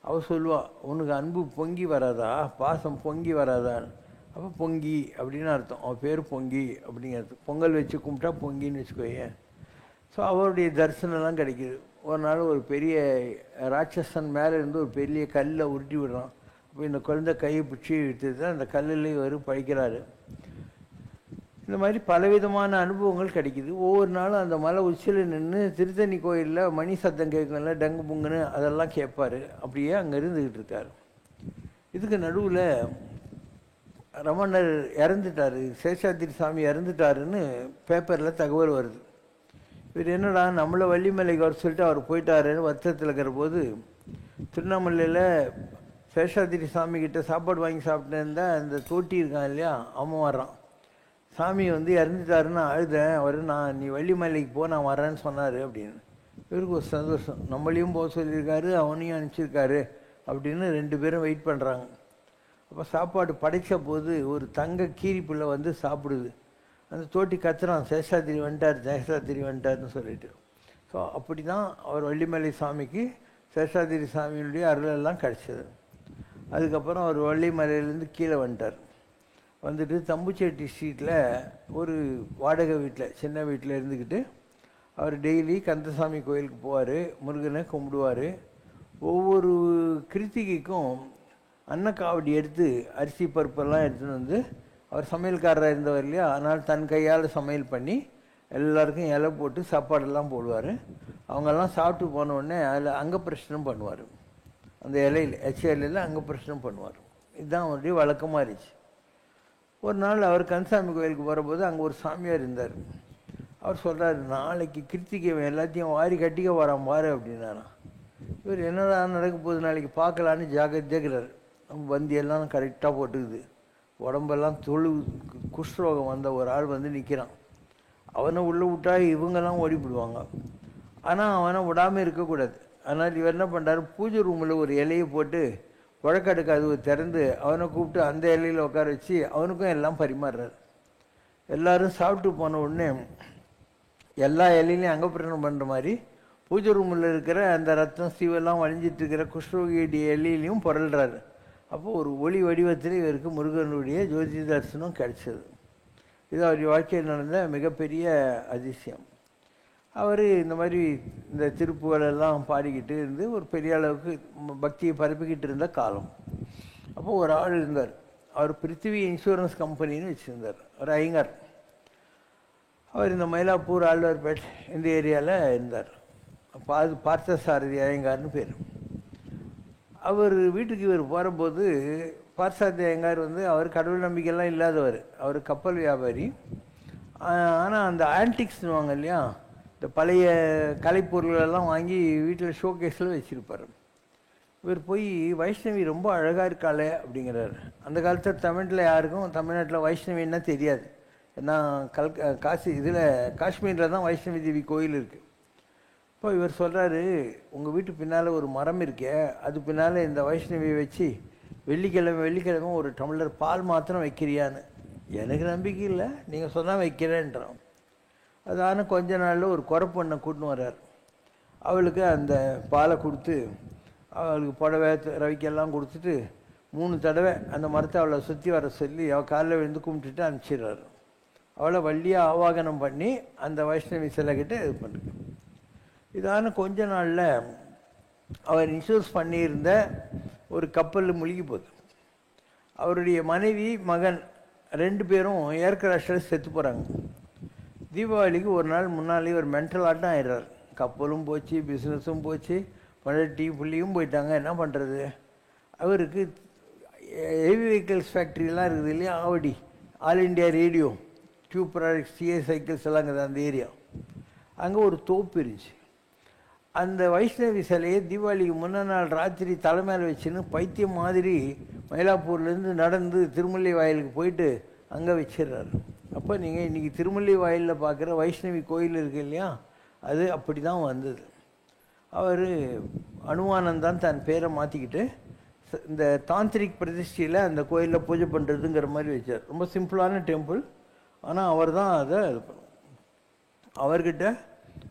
அவள் சொல்லுவா, உனக்கு அன்பு பொங்கி வராதா, பாசம் பொங்கி வராதான்னு. அப்போ பொங்கி அப்படின்னு அர்த்தம், அவள் பேர் பொங்கி அப்படிங்கிறது. பொங்கல் வச்சு கும்பிட்டா பொங்கின்னு வச்சுக்கோயேன். ஸோ அவருடைய தரிசனம்லாம் கிடைக்கிது. ஒரு நாள் ஒரு பெரிய ராட்சசன் மேலே இருந்து ஒரு பெரிய கல்லை உருட்டி விடுறான். அப்போ இந்த குழந்தை கையை பிடிச்சி இழுத்துட்டு தான் அந்த கல்லில் இவர் பழிக்கிறாரு. இந்த மாதிரி பலவிதமான அனுபவங்கள் கிடைக்கிது. ஒவ்வொரு நாளும் அந்த மலை உச்சியில் நின்று திருத்தணி கோயிலில் மணி சத்தம் கேட்கல, டங்கு புங்குன்னு அதெல்லாம் கேட்பார். அப்படியே அங்கே இருந்துக்கிட்டு இருக்கார். இதுக்கு நடுவில் ரமணர் இறந்துட்டார், சேஷாதிரி சாமி இறந்துட்டாருன்னு பேப்பரில் தகவல் வருது. இவர் என்னடா நம்மளை வள்ளிமலைக்கு வர சொல்லிட்டு அவர் போயிட்டாருன்னு வருத்தத்தில் இருக்கிற போது திருவண்ணாமலையில் சேஷாதிரி சாமி கிட்ட சாப்பாடு வாங்கி சாப்பிட்டு இருந்தால் அந்த தோட்டி இருக்கான் இல்லையா, அவன் வர்றான். சாமி வந்து இறந்துட்டாருன்னு அழுதேன், அவர் நான் நீ வள்ளிமலைக்கு போ நான் வரேன்னு சொன்னார் அப்படின்னு. இவருக்கு ஒரு சந்தோஷம், நம்மளையும் போக சொல்லியிருக்காரு, அவனையும் அனுப்பிச்சிருக்காரு அப்படின்னு 2 பேரும் வெயிட் பண்ணுறாங்க. அப்போ சாப்பாடு படைச்ச போது ஒரு தங்க கீரி பிள்ளை வந்து சாப்பிடுது. அந்த தோட்டி கத்துறான், சேஷாத்திரி வந்துட்டார், சேஷாத்திரி வந்துட்டார்னு சொல்லிட்டு. ஸோ அப்படி தான் அவர் வள்ளிமலை சாமிக்கு சேஷாத்திரி சாமியினுடைய அருளெல்லாம் கிடச்சிது. அதுக்கப்புறம் அவர் வள்ளிமலையிலேருந்து கீழே வந்துட்டார். வந்துட்டு தம்புச்சேட்டி ஸ்ட்ரீட்டில் ஒரு வாடகை வீட்டில், சின்ன வீட்டில் இருந்துக்கிட்டு அவர் டெய்லி கந்தசாமி கோயிலுக்கு போவார், முருகனை கும்பிடுவார். ஒவ்வொரு கிருத்திகைக்கும் அன்னக்காவடி எடுத்து அரிசி பருப்பெல்லாம் எடுத்துன்னு வந்து, அவர் சமையல்காரராக இருந்தவர் இல்லையா, அதனால் தன் கையால் சமையல் பண்ணி எல்லாருக்கும் இலை போட்டு சாப்பாடெல்லாம் போடுவார். அவங்கெல்லாம் சாப்பிட்டு போன உடனே அதில் அங்கப்பிரஷ்னம் பண்ணுவார். அந்த இலையில் இலையில் அங்கப்பிரஷ்னம் பண்ணுவார். இதுதான் அவருடைய வழக்கமாக இருந்துச்சு. ஒரு நாள் அவர் கந்தசாமி கோயிலுக்கு போகிறபோது அங்கே ஒரு சாமியார் இருந்தார். அவர் சொல்கிறார், நாளைக்கு கிருத்திகை எல்லாத்தையும் வாரி கட்டிக்க வரான் பாரு அப்படின்னாராம். இவர் என்னடா நடக்க போகுது நாளைக்கு பார்க்கலான்னு ஜாக்கிரதையாகிறார். வந்தியெல்லாம் கரெக்டாக போட்டுக்குது, உடம்பெல்லாம் குஷ்ரோகம் வந்த ஒரு ஆள் வந்து நிற்கிறான். அவனை உள்ளே விட்டா இவங்கெல்லாம் ஓடிவிடுவாங்க, ஆனால் அவனை விடாமல் இருக்கக்கூடாது. அதனால் இவர் என்ன பண்ணுறாரு, பூஜை ரூமில் ஒரு இலையை போட்டு குழக்கடை கதவு திறந்து அவனை கூப்பிட்டு அந்த இலையில் உட்கார வச்சு அவனுக்கும் எல்லாம் பரிமாறுறாரு. எல்லோரும் சாப்பிட்டு போன உடனே எல்லா இலையிலையும் அங்கப்பிரசனம் பண்ணுற மாதிரி பூஜை ரூமில் இருக்கிற அந்த ரத்தம் ஸ்ரீவெல்லாம் வழிஞ்சிட்டு இருக்கிற குஷ்ரோகியுடைய இலையிலையும் புரள்றாரு. அப்போ ஒரு ஒளி வடிவத்தில் இவருக்கு முருகனுடைய ஜோதி தரிசனம் கிடைச்சது. இது அவருடைய வாழ்க்கையில் நடந்த மிகப்பெரிய அதிசயம். அவர் இந்த மாதிரி இந்த திருப்புகளெல்லாம் பாடிக்கிட்டு இருந்து ஒரு பெரிய அளவுக்கு பக்தியை பரப்பிக்கிட்டு இருந்த காலம். அப்போது ஒரு ஆள் இருந்தார், அவர் பிருத்திவி இன்சூரன்ஸ் கம்பெனின்னு வச்சுருந்தார், ஒரு ஐயங்கார். அவர் இந்த மயிலாப்பூர், ஆழ்வார்பேட் இந்த ஏரியாவில் இருந்தார். பார்த்தசாரதி ஐயங்கார்னு பேர். அவர் வீட்டுக்கு இவர் போகிறபோது பார்த்தசாரதி ஐயங்கார் வந்து அவர் கடவுள் நம்பிக்கையெல்லாம் இல்லாதவர், அவர் கப்பல் வியாபாரி. ஆனால் அந்த ஆன்டிக்ஸ்னுவாங்க இல்லையா, இந்த பழைய கலைப்பொருள்களெல்லாம் வாங்கி வீட்டில் ஷோகேஸில் வச்சுருப்பார். இவர் போய் வைஷ்ணவி ரொம்ப அழகாக இருக்காளே அப்படிங்கிறார். அந்த காலத்தில் யாருக்கும் தமிழ்நாட்டில் வைஷ்ணவின்னா தெரியாது. ஏன்னா காஷ்மீரில் தான் வைஷ்ணவி தேவி கோயில் இருக்குது. இப்போ இவர் சொல்கிறாரு, உங்கள் வீட்டு பின்னால் ஒரு மரம் இருக்கே, அது பின்னால் இந்த வைஷ்ணவியை வச்சு வெள்ளிக்கிழமை ஒரு டம்ளர் பால் மாத்திரம் வைக்கிறியான்னு. எனக்கு நம்பிக்கை இல்லை, நீங்கள் சொன்னால் வைக்கிறேன்றான். அதான கொஞ்ச நாளில் ஒரு குறப்பொண்ணை கூட்டின்னு வர்றார். அவளுக்கு அந்த பாலை கொடுத்து அவளுக்கு புடவை ரவிக்கெல்லாம் கொடுத்துட்டு 3 தடவை அந்த மரத்தை அவளை சுற்றி வர சொல்லி அவள் காலில் விழுந்து கும்பிட்டுட்டு அனுப்பிச்சிடுறாரு. அவளை வள்ளியாக ஆவாகனம் பண்ணி அந்த வைஷ்ணவி சிலைக்கிட்ட இது பண்ணுது. இதான கொஞ்ச நாளில் அவர் இன்சூரன்ஸ் பண்ணியிருந்த ஒரு கப்பல் முழுகி போகுது. அவருடைய மனைவி மகன் 2 பேரும் ஏர் கிராஷில் செத்து போகிறாங்க. தீபாவளிக்கு ஒரு நாள் முன்னாலே ஒரு மென்டல் ஆட்டம் ஆயிடுறார். கப்பலும் போச்சு, பிஸ்னஸும் போச்சு, டீ புள்ளியும் போயிட்டாங்க. என்ன பண்ணுறது? அவருக்கு ஹெவி வெஹிக்கிள்ஸ் ஃபேக்ட்ரிலாம் இருக்குது இல்லையா, Avadi, all India radio, tube products, CA cycles எல்லாம் இருக்குது அந்த ஏரியா. அங்கே ஒரு தோப்பு இருந்துச்சு. அந்த வைஷ்ணவி சிலையை தீபாவளிக்கு முன்ன நாள் ராத்திரி தலைமையில் வச்சுன்னு பைத்தியம் மாதிரி மயிலாப்பூர்லேருந்து நடந்து திருமலை வாயிலுக்கு போயிட்டு அங்கே வச்சிடுறாரு. அப்போ நீங்கள் இன்றைக்கி திருமலை வாயிலில் பார்க்குற வைஷ்ணவி கோயில் இருக்கு இல்லையா, அது அப்படி தான் வந்தது. அவர் அனுமானந்தான் தன் பேரை மாற்றிக்கிட்டு இந்த தாந்திரிக் பிரதிஷ்டையில் அந்த கோயிலில் பூஜை பண்ணுறதுங்கிற மாதிரி வச்சார். ரொம்ப சிம்பிளான டெம்பிள், ஆனால் அவர் தான் அதை இது பண்ணுவார். அவர்கிட்ட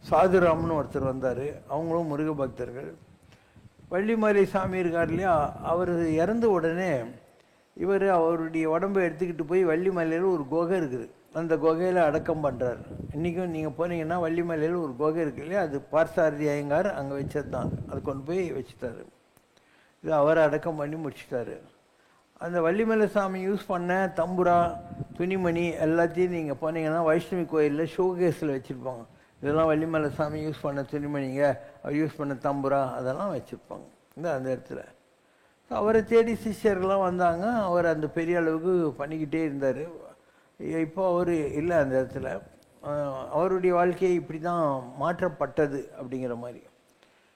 சாதுராம்னு ஒருத்தர் வந்தார், அவங்களும் முருக பக்தர்கள். வள்ளிமலை சாமி இருக்கார் இல்லையா, அவர் இறந்த உடனே இவர் அவருடைய உடம்பை எடுத்துக்கிட்டு போய் வள்ளிமலையில் ஒரு குகை இருக்குது, அந்த குகையில் அடக்கம் பண்ணுறார். இன்றைக்கும் நீங்கள் போனீங்கன்னா வள்ளிமலையில் ஒரு குகை இருக்கு இல்லையா, அது பார்த்தசாரதி ஐயங்கார் அங்கே வச்சது தான், அது கொண்டு போய் வச்சுட்டாரு. இது அவரை அடக்கம் பண்ணி முடிச்சுட்டாரு. அந்த வள்ளிமலை சாமி யூஸ் பண்ண தம்புரா, துணிமணி எல்லாத்தையும் நீங்கள் போனீங்கன்னா வைஷ்ணவி கோயிலில் ஷோகேஸில் வச்சுருப்பாங்க. இதெல்லாம் வள்ளிமலை சாமி யூஸ் பண்ண துணிமணிங்க, அவர் யூஸ் பண்ண தம்புரா அதெல்லாம் வச்சுருப்பாங்க அந்த இடத்துல. அவரை தேடி சிஷ்யர்கள்லாம் வந்தாங்க. அவர் அந்த பெரிய அளவுக்கு பண்ணிக்கிட்டே இருந்தார். இப்போ அவர் இல்லை அந்த இடத்துல. அவருடைய வாழ்க்கையை இப்படி தான் மாற்றப்பட்டது அப்படிங்கிற மாதிரி.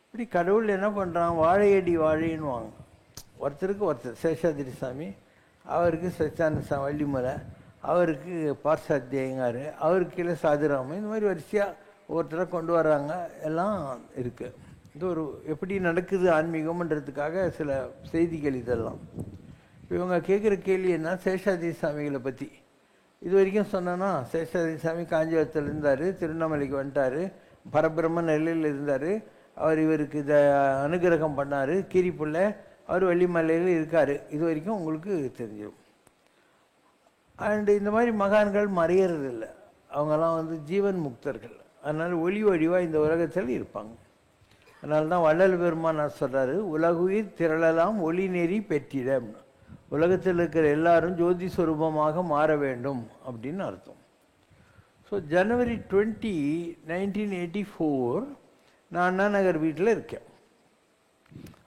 இப்படி கடவுள் என்ன பண்ணுறான், வாழையடி வாழைன்னுவாங்க. ஒருத்தருக்கு ஒருத்தர் சேஷாதிரி சாமி, அவருக்கு சச்சானந்த வள்ளிமலை, அவருக்கு பார்த்தசாரதி ஐயங்கார், அவருக்கு கீழே சாதுராமன், இந்த மாதிரி வரிசையாக ஒவ்வொருத்தரை கொண்டு வர்றாங்க, எல்லாம் இருக்குது. இது ஒரு எப்படி நடக்குது ஆன்மீகம்ன்றதுக்காக சில செய்திகள் இதெல்லாம். இவங்க கேட்குற கேள்வி என்ன, சேஷாதிரி சாமிகளை பற்றி. இது வரைக்கும் சொன்னோன்னா, சேஷாதிரி சாமி காஞ்சிபுரத்தில் இருந்தார், திருவண்ணாமலைக்கு வந்துட்டார், பரபிரம்ம நிலையில் இருந்தார், அவர் இவருக்கு இதை அனுகிரகம் பண்ணார், கீரிப்புள்ள அவர் வெள்ளிமலையில் இருக்கார். இது வரைக்கும் உங்களுக்கு தெரிஞ்சிடும். அண்டு இந்த மாதிரி மகான்கள் மறையறதில்லை, அவங்கெல்லாம் வந்து ஜீவன் முக்தர்கள். அதனால் ஒளி வடிவாக இந்த உலகத்தில் இருப்பாங்க. அதனால தான் வள்ளல் பெருமானார் சொல்கிறாரு, உலகுயிர் திரளலாம் ஒளி நெறி பெற்றிட. உலகத்தில் இருக்கிற எல்லாரும் ஜோதி ஸ்வரூபமாக மாற வேண்டும் அப்படின்னு அர்த்தம். ஸோ ஜனவரி 20, 1984 நான் அண்ணா நகர் வீட்டில் இருக்கேன்.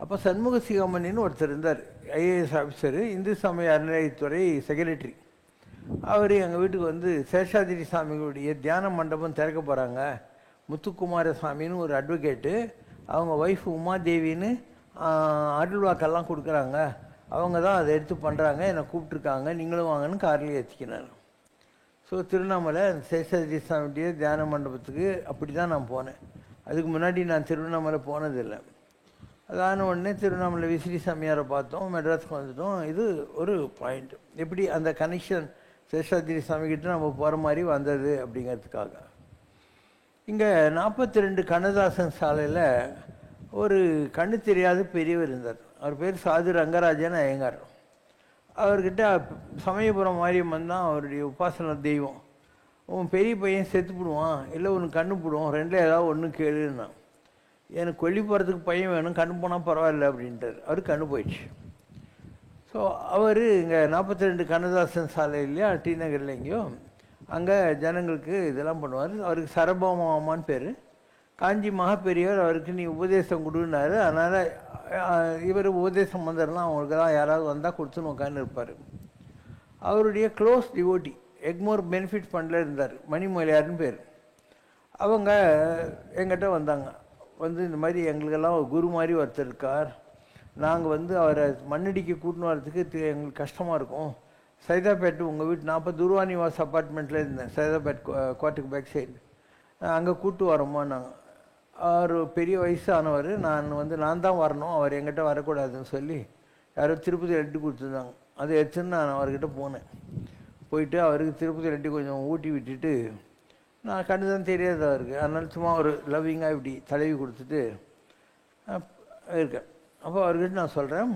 அப்போ சண்முக சிகாமணின்னு ஒருத்தர் இருந்தார், ஐஏஎஸ் ஆஃபீஸரு, இந்து சமய அறநிலையத்துறை செக்ரட்டரி. அவர் எங்கள் வீட்டுக்கு வந்து சேஷாதிரி சாமிகளுடைய தியான மண்டபம் திறக்க போகிறாங்க, முத்துக்குமார சாமின்னு ஒரு அட்வொகேட்டு, அவங்க ஒய்ஃப் உமாதேவின்னு அருள்வாக்கெல்லாம் கொடுக்குறாங்க, அவங்க தான் அதை எடுத்து பண்ணுறாங்க, என்னை கூப்பிட்ருக்காங்க, நீங்களும் வாங்கன்னு கார்லேயே ஏற்றிக்கினார். ஸோ திருவண்ணாமலை சேஷாதிரி சாமியுடைய தியான மண்டபத்துக்கு அப்படி தான் நான் போனேன். அதுக்கு முன்னாடி நான் திருவண்ணாமலை போனதில்லை. அதான உடனே திருவண்ணாமலை விசிறி சாமியாரை பார்த்தோம், மெட்ராஸுக்கு வந்துட்டோம். இது ஒரு பாயிண்ட், எப்படி அந்த கனெக்ஷன் சேஷாதிரி சாமிக்கிட்ட நம்ம போகிற மாதிரி வந்தது அப்படிங்கிறதுக்காக. இங்கே 42 கண்ணதாசன் சாலையில் ஒரு கண்ணு தெரியாத பெரியவர் இருந்தார். அவர் பேர் சாது ரங்கராஜன் ஐயங்கார். அவர்கிட்ட சமயபுரம் மாரியம்மன் தான் அவருடைய உபாசன தெய்வம். உன் பெரிய பையன் செத்துப்பிடுவான், இல்லை உனக்கு கண்ணு போடுவோம், ரெண்டில் ஏதாவது ஒன்று கேளுன்னா. எனக்கு கொல்லி போகிறதுக்கு பையன் வேணும், கண்ணு போனால் பரவாயில்ல அப்படின்ட்டார். அவர் கண்ணு போயிடுச்சு. ஸோ அவர் இங்கே 42 கண்ணதாசன் சாலை இல்லையா, டி நகரில் எங்கேயோ, அங்கே ஜனங்களுக்கு இதெல்லாம் பண்ணுவார். அவருக்கு சரபமாமான்னு பேர். காஞ்சி மகா பெரியவர் அவருக்கு நீ உபதேசம் கொடுன்னாரு. அதனால் இவர் உபதேசம் வந்தர்லாம் அவங்களுக்கு தான் யாராவது வந்தால் கொடுத்துன்னு உட்காந்து இருப்பார். அவருடைய க்ளோஸ் டிவோட்டி எக்மோர் பெனிஃபிட் ஃபண்டில் இருந்தார், மணிமொழியார்னு பேர். அவங்க எங்கிட்ட வந்தாங்க, வந்து இந்த மாதிரி எங்களுக்கெல்லாம் ஒரு குரு மாதிரி ஒருத்தர் இருக்கார், நாங்கள் வந்து அவரை மண்ணடிக்க கூட்டின்னு வரதுக்கு எங்களுக்கு கஷ்டமாக இருக்கும். சைதாப்பேட்டு உங்கள் வீட்டு 40 துருவானிவாஸ் அப்பார்ட்மெண்ட்டில் இருந்தேன், சைதாப்பேட் கோர்ட்டுக்கு பேக் சைடு, அங்கே கூப்பிட்டு வரோமா நாங்கள். அவர் பெரிய வயசானவர், நான் தான் வரணும், அவர் எங்கிட்ட வரக்கூடாதுன்னு சொல்லி யாரோ திருப்பதி லட்டு கொடுத்துருந்தாங்க. அதை எடுத்துன்னு நான் அவர்கிட்ட போனேன். போயிட்டு அவருக்கு திருப்பதி லட்டு கொஞ்சம் ஊட்டி விட்டுட்டு, நான் கண்டு தான் தெரியாது அவருக்கு, அதனால சும்மா ஒரு லவ்விங்காக இப்படி தடவி கொடுத்துட்டு இருக்கேன். அப்போ அவர்கிட்ட நான் சொல்கிறேன்,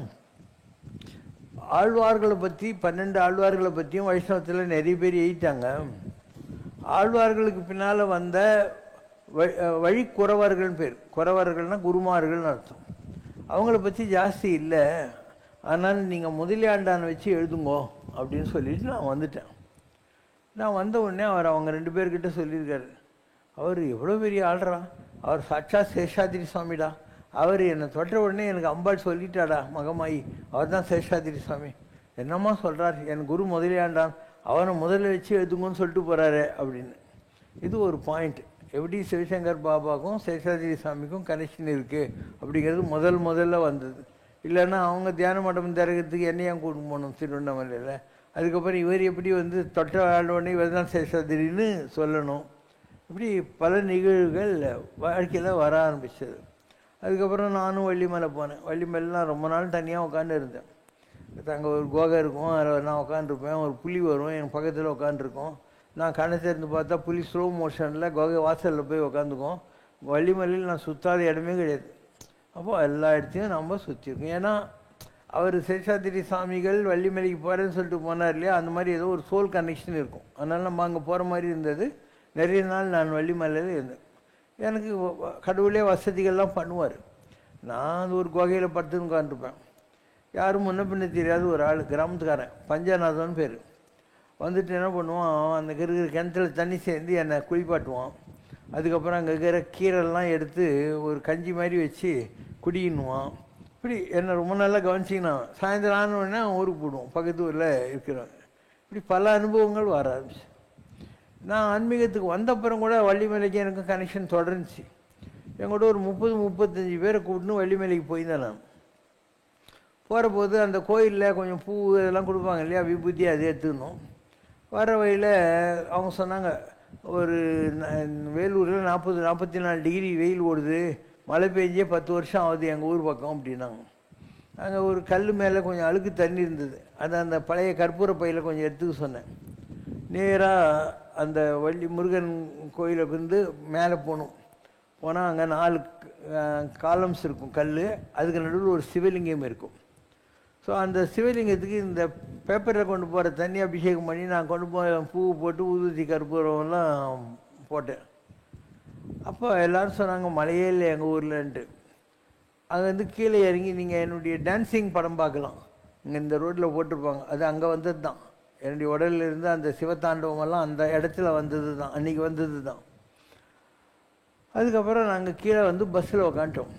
ஆழ்வார்களை பற்றி 12 ஆழ்வார்களை பற்றியும் வைஷ்ணவத்தில் நிறைய பேர் எழுதிட்டாங்க. ஆழ்வார்களுக்கு பின்னால் வந்த வழி குறவர்கள்னு பேர், குறவர்கள்னால் குருமார்கள்னு அர்த்தம். அவங்கள பற்றி ஜாஸ்தி இல்லை, அதனால் நீங்கள் முதலியாண்டான வச்சு எழுதுங்கோ அப்படின்னு சொல்லிட்டு நான் வந்துட்டேன். நான் வந்த உடனே அவர் அவங்க 2 பேர்கிட்ட சொல்லியிருக்காரு, அவர் எவ்வளோ பெரிய ஆள்றா, அவர் சாட்சா சேஷாதிரி சுவாமிடா, அவர் என்னை தொட்ட உடனே எனக்கு அம்பாள் சொல்லிட்டாடா மகமாயி, அவர் தான் சேஷாதிரி சுவாமி. என்னம்மா சொல்கிறார், என் குரு முதலியாண்டான், அவனை முதல்ல வச்சு எழுதுங்கன்னு சொல்லிட்டு போகிறாரு அப்படின்னு. இது ஒரு பாயிண்ட், எப்படி சிவசங்கர் பாபாவுக்கும் சேஷாதிரி சாமிக்கும் கனெக்ஷன் இருக்குது அப்படிங்கிறது முதல்ல வந்தது. இல்லைன்னா அவங்க தியான மண்டபம் திறக்கிறதுக்கு என்னையும் கூட்டின்னு போகணும் திருவண்ணாமலையில். அதுக்கப்புறம் இவர் எப்படி வந்து தொட்ட ஆழ்வனே இவர் தான் சேஷாதிரின்னு சொல்லணும். இப்படி பல நிகழ்வுகள் வாழ்க்கையில் வர ஆரம்பித்தது. அதுக்கப்புறம் நானும் வள்ளிமலை போனேன். வள்ளிமலைலாம் ரொம்ப நாள் தனியாக உட்காந்து இருந்தேன். அங்கே ஒரு கோகை இருக்கும், அதில் நான் உட்காந்துருப்பேன், ஒரு புலி வரும் என் பக்கத்தில் உட்காந்துருக்கோம். நான் கண்ணை திறந்து பார்த்தா புலி ஸ்லோ மோஷனில் கோகை வாசலில் போய் உட்காந்துக்கும். வள்ளிமலையில் நான் சுற்றாத இடமே கிடையாது. அப்போது எல்லா இடத்தையும் நம்ம சுற்றிருக்கோம். ஏன்னா அவர் சேஷாதிரி சாமிகள் வள்ளிமலைக்கு போகிறேன்னு சொல்லிட்டு போனார் இல்லையா, அந்த மாதிரி ஏதோ ஒரு சோல் கனெக்ஷன் இருக்கும். அதனால் நம்ம அங்கே போகிற மாதிரி இருந்தது. நிறைய நாள் நான் வள்ளிமலையில் இருந்தேன். எனக்கு கடவுளே வசதிகள்லாம் பண்ணுவார். நான் அது ஒரு குகையில் படுத்துன்னு உட்காந்துருப்பேன். யாரும் முன்ன பின்ன தெரியாத ஒரு ஆள், கிராமத்துக்காரன், பஞ்சநாதன் பேர். வந்துட்டு என்ன பண்ணுவான், அந்த இருக்கிற கிணத்துல தண்ணி சேர்ந்து என்னை குளிப்பாட்டுவான். அதுக்கப்புறம் அங்கே இருக்கிற கீரைலாம் எடுத்து ஒரு கஞ்சி மாதிரி வச்சு குடின்னுவான். இப்படி என்னை ரொம்ப நல்லா கவனிச்சிங்கண்ணா. சாயந்தரம் ஆனவுடனே அவன் ஊருக்கு போடுவோம், பக்கத்து ஊரில் இருக்கிறாங்க. இப்படி பல அனுபவங்கள் வர ஆரம்பிச்சு. நான் ஆன்மீகத்துக்கு வந்தப்புறம் கூட வள்ளிமலைக்கு எனக்கு கனெக்ஷன் தொடர்ந்துச்சு. எங்கூட ஒரு 30-35 பேரை கூப்பிட்டுன்னு வள்ளிமலைக்கு போயிருந்தேன். நான் போகிற போது அந்த கோயிலில் கொஞ்சம் பூ இதெல்லாம் கொடுப்பாங்க இல்லையா, விபூதி அதை எடுத்துக்கணும். வர வழியில் அவங்க சொன்னாங்க, ஒரு வேலூரில் 44 டிகிரி வெயில் ஓடுது, மழை பெஞ்சே 10 வருஷம் ஆகுது எங்கள் ஊர் பக்கம் அப்படின்னாங்க. அங்கே ஒரு கல் மேலே கொஞ்சம் அழுக்கு தண்ணி இருந்தது. அதை அந்த பழைய கற்பூர பையில் கொஞ்சம் எடுத்துக்க சொன்னேன். நேராக அந்த வள்ளி முருகன் கோயிலுக்கு வந்து மேலே போனால் அங்கே 4 காலம்ஸ் இருக்கும் கல், அதுக்கு நடுவில் ஒரு சிவலிங்கம் இருக்கும். ஸோ அந்த சிவலிங்கத்துக்கு இந்த பேப்பரில் கொண்டு போகிற தண்ணி அபிஷேகம் பண்ணி நான் கொண்டு போய் பூ போட்டு ஊதுதி கற்பூரம்லாம் போட்டேன். அப்போ எல்லோரும் சொன்னாங்க மழையே இல்லை எங்கள் ஊர்லன்ட்டு. அங்கேருந்து கீழே இறங்கி நீங்கள் என்னுடைய டான்ஸிங் படம் பார்க்கலாம், இங்கே இந்த ரோட்டில் போட்டிருப்பாங்க, அது அங்கே வந்தது தான். என்னுடைய உடலில் இருந்து அந்த சிவத்தாண்டவமெல்லாம் அந்த இடத்துல வந்தது தான், அன்றைக்கி வந்தது தான். அதுக்கப்புறம் நாங்கள் கீழே வந்து பஸ்ஸில் உக்காண்டோம்.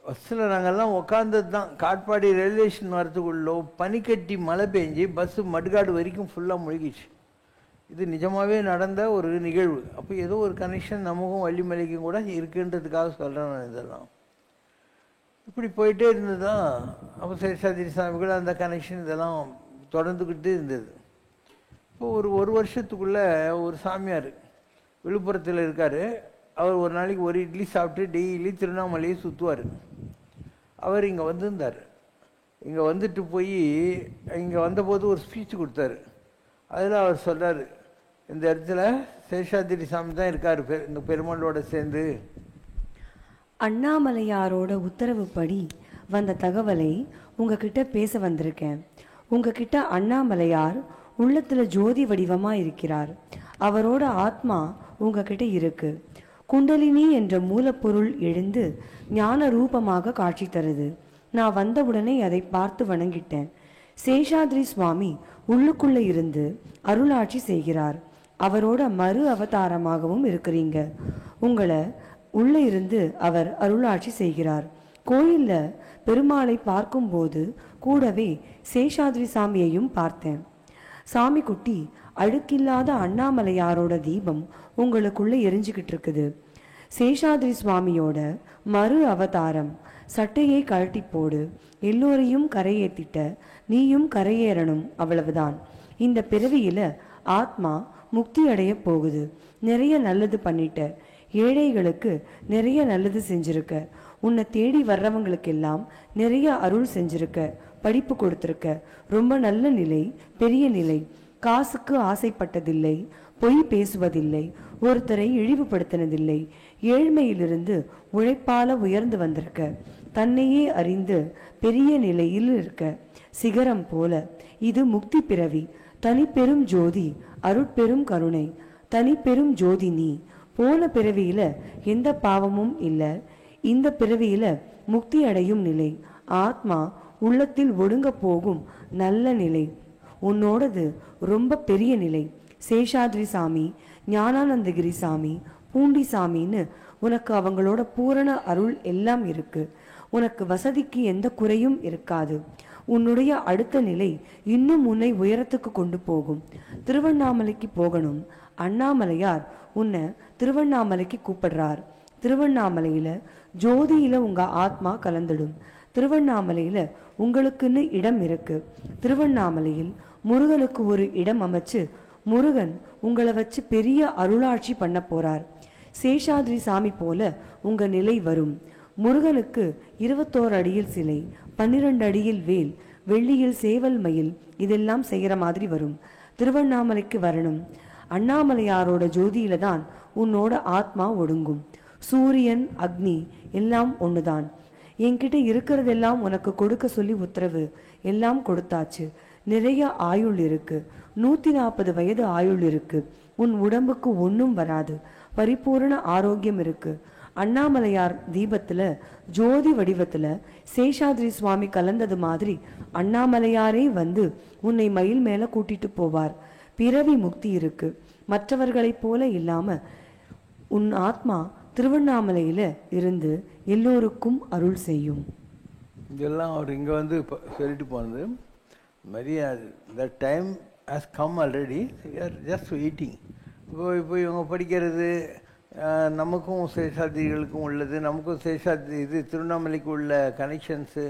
பஸ்ஸில் நாங்கள்லாம் உக்காந்தது தான். காட்பாடி ரயில்வே ஸ்டேஷன் வரத்துக்குள்ளே பனிக்கட்டி மழை பெஞ்சு பஸ்ஸு மடுகாடு வரைக்கும் ஃபுல்லாக முழுகிச்சு. இது நிஜமாகவே நடந்த ஒரு நிகழ்வு. அப்போ ஏதோ ஒரு கனெக்ஷன் நமக்கும் வள்ளிமலைக்கும் கூட இருக்குன்றதுக்காக சொல்கிறேன் நான். இதெல்லாம் இப்படி போயிட்டே இருந்தது தான். அப்போ சேஷாதிரி சாமிகள் அந்த கனெக்ஷன் இதெல்லாம் தொடர்ந்துக்கிட்டு இருந்தது. இப்போ ஒரு வருஷத்துக்குள்ளே ஒரு சாமியார் விழுப்புரத்தில் இருக்கார். அவர் ஒரு நாளைக்கு ஒரு இட்லி சாப்பிட்டு டெய்லி திருவண்ணாமலையை சுற்றுவார். அவர் இங்கே வந்திருந்தார். இங்கே வந்துட்டு போய் இங்கே வந்தபோது ஒரு ஸ்பீச் கொடுத்தாரு. அதில் அவர் சொல்கிறார், இந்த இடத்துல சேஷாதிரி சாமி தான் இருக்கார் இந்த பெருமாளோட சேர்ந்து. அண்ணாமலையாரோட உத்தரவுப்படி வந்த தகவலை உங்ககிட்ட பேச வந்திருக்கேன். உங்ககிட்ட அண்ணாமலையார் உள்ளத்துல ஜோதி வடிவமா இருக்கிறார். அவரோட ஆத்மா உங்ககிட்ட இருக்கு. குண்டலினி என்ற மூலப்பொருள் எழுந்து ஞான ரூபமாக காட்சி தருது. நான் வந்தவுடனே அதை பார்த்து வணங்கிட்டேன். சேஷாத்ரி சுவாமி உள்ளுக்குள்ள இருந்து அருளாட்சி செய்கிறார். அவரோட மறு அவதாரமாகவும் இருக்கிறீங்க. உங்களை உள்ள இருந்து அவர் அருளாட்சி செய்கிறார். கோயில்ல பெருமாளை பார்க்கும்போது கூடவே சேஷாத்ரி சாமியையும் பார்த்தேன். சாமி குட்டி, அழுக்கில்லாத அண்ணாமலையாரோட தீபம் உங்களுக்குள்ள எரிஞ்சுக்கிட்டு இருக்குது. சேஷாத்ரி சுவாமியோட மறு அவதாரம். சட்டையை கழட்டி போடு, எல்லோரையும் கரையேற்றிட்ட, நீயும் கரையேறணும், அவ்வளவுதான். இந்த பிறவியில ஆத்மா முக்தி அடைய போகுது. நிறைய நல்லது பண்ணிட்ட, ஏழைகளுக்கு நிறைய நல்லது செஞ்சிருக்க, உன்னை தேடி வர்றவங்களுக்கெல்லாம் நிறைய அருள் செஞ்சிருக்க, படிப்பு கொடுத்துருக்க. ரொம்ப நல்ல நிலை, பெரிய நிலை. காசுக்கு ஆசைப்பட்டதில்லை, பொய் பேசுவதில்லை, ஒருத்தரை இழிவுபடுத்தினதில்லை. ஏழ்மையிலிருந்து உழைப்பால உயர்ந்து வந்திருக்க, தன்னையே அறிந்து பெரிய நிலையில் இருக்க, சிகரம் போல. இது முக்தி பிறவி. தனிப்பெரும் ஜோதி, அருட்பெரும் கருணை. தனிப்பெரும் ஜோதி நீ. போன பிறவியில எந்த பாவமும் இல்லை. இந்த பிறவியில முக்தி அடையும் நிலை. ஆத்மா உள்ளத்தில் ஒடுங்க போகும் நல்ல நிலை. உன்னோடது ரொம்ப பெரிய நிலை. சேஷாத்ரி சாமி, ஞானானந்தகிரி சாமி, பூண்டி சாமின்னு உனக்கு அவங்களோட பூரண அருள் எல்லாம் இருக்கு. உனக்கு வசதிக்கு எந்த குறையும் இருக்காது. உன்னுடைய அடுத்த நிலை இன்னும் உன்னை உயரத்துக்கு கொண்டு போகும். திருவண்ணாமலைக்கு போகணும். அண்ணாமலையார் உன்னை திருவண்ணாமலைக்கு கூப்பிடுறார். திருவண்ணாமலையில ஜோதியில உங்க ஆத்மா கலந்துடும். திருவண்ணாமலையில உங்களுக்குன்னு இடம் இருக்கு. திருவண்ணாமலையில் முருகனுக்கு ஒரு இடம் அமைச்சு முருகன் உங்களை வச்சு பெரிய அருளாட்சி பண்ண போறார். சேஷாத்ரி சாமி போல உங்க நிலை வரும். முருகனுக்கு 21 அடியில் சிலை, 12 அடியில் வேல், வெள்ளியில் சேவல் மயில், இதெல்லாம் செய்யற மாதிரி வரும். திருவண்ணாமலைக்கு வரணும். அண்ணாமலையாரோட ஜோதியில தான் உன்னோட ஆத்மா ஒடுங்கும். சூரியன், அக்னி எல்லாம் ஒண்ணுதான். என்கிட்ட இருக்கிறதெல்லாம் உனக்கு கொடுக்க சொல்லி உத்தரவு எல்லாம் கொடுத்தாச்சு. நிறைய ஆயுள் இருக்கு. 140 வயது ஆயுள் இருக்கு. உன் உடம்புக்கு ஒன்றும் வராது. பரிபூரண ஆரோக்கியம் இருக்கு. அண்ணாமலையார் தீபத்துல ஜோதி வடிவத்துல சேஷாத்ரி சுவாமி கலந்தது மாதிரி அண்ணாமலையாரே வந்து உன்னை மயில் மேல கூட்டிட்டு போவார். பிறவி முக்தி இருக்கு. மற்றவர்களைப் போல இல்லாம உன் ஆத்மா திருவண்ணாமலையில இருந்து எல்லோருக்கும் அருள் செய்யும். இதெல்லாம் அவர் இங்கே வந்து சொல்லிட்டு போனது மாதிரி. The time has come already, just waiting. இப்போ இவங்க படிக்கிறது நமக்கும் சேஷாத்ரிகளுக்கும் உள்ளது, நமக்கும் சேஷாத்ரி இது திருவண்ணாமலைக்கு உள்ள கனெக்ஷன்ஸு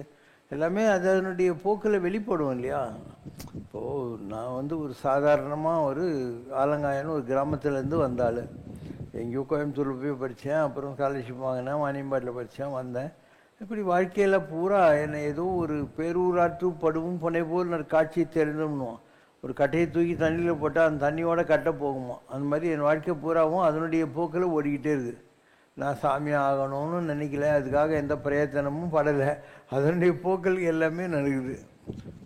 எல்லாமே அதனுடைய போக்கில் வெளிப்படும் இல்லையா. இப்போது நான் ஒரு சாதாரணமாக ஒரு ஆலங்காயன்னு ஒரு கிராமத்துலேருந்து வந்தாள். எங்கேயோ கோயம்புத்தூரில் போய் படித்தேன், அப்புறம் ஸ்காலர்ஷிப் வாங்கினேன், வாணியம்பாடியில் படித்தேன், வந்தேன். இப்படி வாழ்க்கையில் பூரா என்னை ஏதோ ஒரு பேரூராற்று படுவும் புனை போல் நான் காட்சியை தெரிந்தும்னுவோம். ஒரு கட்டையை தூக்கி தண்ணியில் போட்டால் அந்த தண்ணியோட கட்டை போகுமா, அந்த மாதிரி என் வாழ்க்கை பூராவும் அதனுடைய போக்கில் ஓடிக்கிட்டே இருக்குது. நான் சாமியாக ஆகணும்னு நினைக்கல, அதுக்காக எந்த பிரயத்தனமும் படலை, அதனுடைய போக்கள் எல்லாமே நடக்குது.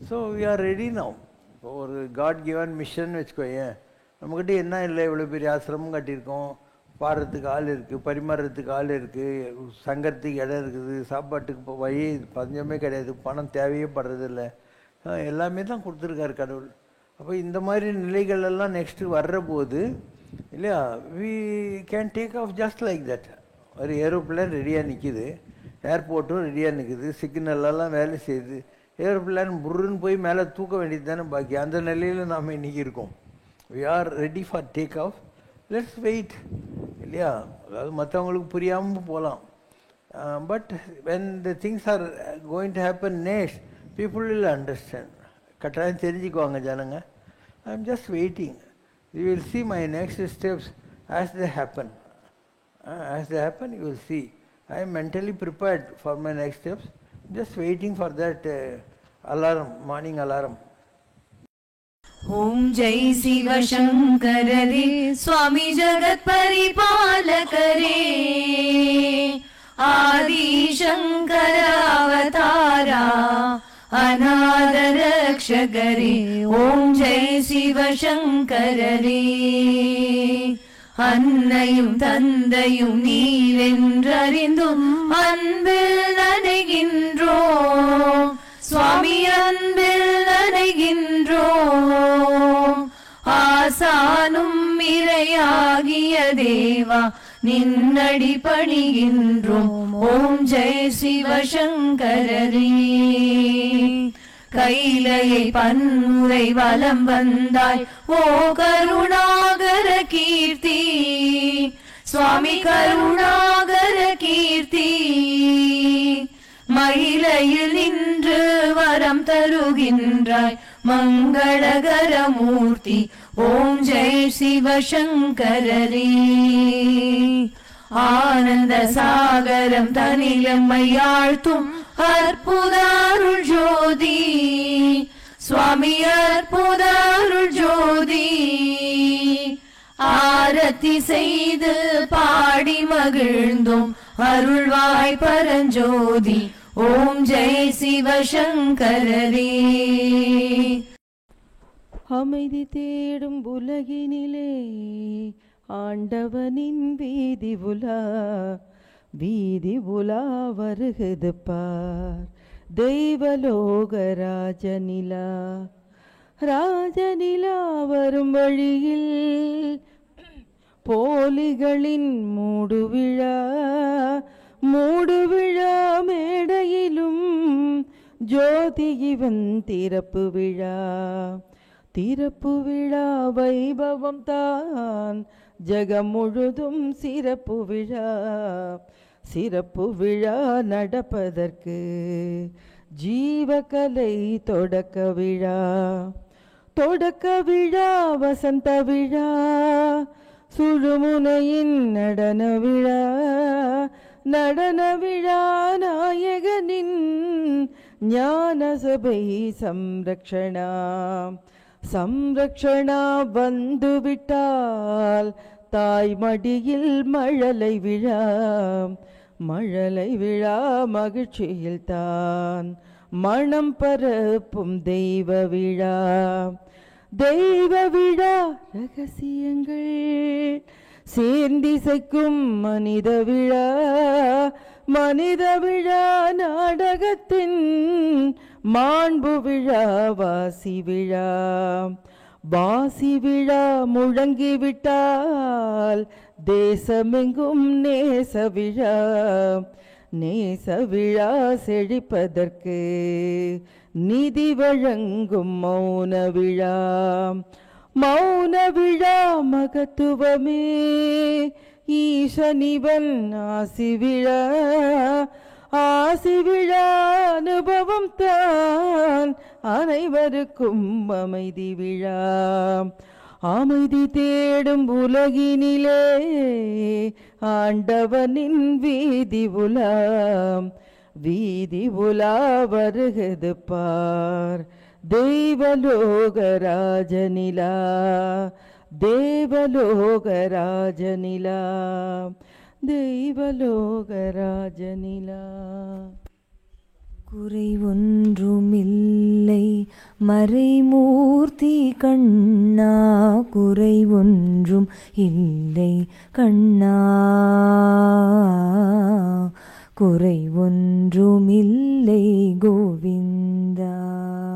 So we are ready now. இப்போ ஒரு காட் கிவன் மிஷன் வச்சுக்கோயேன். நம்மக்கிட்ட என்ன இல்லை, இவ்வளோ பெரிய ஆசிரமம் கட்டியிருக்கோம், பாடுறதுக்கு ஆள் இருக்குது, பரிமாறுறதுக்கு ஆள் இருக்குது, சங்கறதுக்கு இடம் இருக்குது, சாப்பாட்டுக்கு வழி பஞ்சமே கிடையாது, பணம் தேவையே படுறதில்லை, எல்லாமே தான் கொடுத்துருக்காரு கடவுள். அப்போ இந்த மாதிரி நிலைகளெல்லாம் நெக்ஸ்ட்டு வர்ற போது இல்லையா, we can take off just like that. ஒரு ஏரோப்ளேன் ரெடியாக நிற்கிது, ஏர்போர்ட்டும் ரெடியாக நிற்குது, சிக்னல்லாம் வேலை செய்யுது. ஏரோப்ளேன் புருன்னு போய் மேலே தூக்க வேண்டியது தானே பாக்கி. அந்த நிலையில் நாம் இன்றைக்கி இருக்கோம். We are ready for take off, let's wait இல்லையா. அதாவது மற்றவங்களுக்கு புரியாமல் போகலாம், but when the things are going to happen next, people will understand. கட்டாயம் தெரிஞ்சுக்குவாங்க ஜனங்க. I am just waiting. You will see my next steps as they happen. As they happen, you will see. I am mentally prepared for my next steps. Just waiting for that alarm, morning alarm. ओम जय शिव शंकर रे स्वामी जगत परिपालक रे आदि शंकर अवतारा अनाथ रक्षक रे ओम जय शिव शंकर रे அன்னையும் தந்தையும் நீரென்றறிந்தும் அன்பில் நனைகின்றோம் சுவாமி, அன்பில் நனைகின்றோம். ஆசானும் இறையாகிய தேவா நின்னடி பணிகின்றோம். ஓம் ஜெய சிவசங்கரரே. கைலையை பன்முறை வலம் வந்தாய் ஓ கருணாகர கீர்த்தி, சுவாமி கருணாகர கீர்த்தி. மயிலையில் நின்று வரம் தருகின்றாய் மங்களகர மூர்த்தி. ஓம் ஜெய சிவசங்கரரே. ஆனந்த சாகரம் தனிலம்மையாழ்த்தும் அற்புத அருள் ஜோதி, சுவாமி அற்புத அருள் ஜோதி. ஆரத்தி செய்து பாடி மகிழ்ந்தோம் அருள்வாய் பரஞ்சோதி. ஓம் ஜெய சிவசங்கரரே. அமைதி தேடும் உலகினிலே ஆண்டவனின் வீதி உலா வருகுது பார். தெய்வலோக ராஜனிலா வரும் வழியில் போலிகளின் மூடுவிழா மேடையிலும் ஜோதி இவன் திறப்பு விழா வைபவம் தான் ஜகம் முழுதும் சிறப்பு விழா நடப்பதற்கு ஜீவகலை தொடக்க விழா வசந்த விழா சுழுமுனையின் நடன விழா நாயகனின் ஞான சபை சம்ரக்ஷணா வந்துவிட்டால் தாய் மடியில் மழலை விழா மகிழ்ச்சியில் தான் மனம் பரப்பும் தெய்வ விழா ரகசியங்கள் சேர்ந்திசைக்கும் மனித விழா நாடகத்தின் மாண்பு விழா வாசி விழா முழங்கிவிட்டால் தேசமெங்கும் நேச விழா செழிப்பதற்கு நிதி வழங்கும் மௌன விழா மகத்துவமே ஈசனிவன் ஆசி ஆசி விழா அனுபவம் தான் அனைவருக்கும் அமைதி விழா. அமைதி தேடும் உலகினிலே ஆண்டவனின் வீதி உலா. வீதி உலா வருகிறது பார் தெய்வலோக ராஜனிலா. தேவலோக ராஜனிலா. தெய்வலோக ராஜனிலா. குறை ஒன்றுமில்லை மறைமூர்த்தி கண்ணா. குறை ஒன்றும் இல்லை கண்ணா. குறை ஒன்றுமில்லை கோவிந்தா.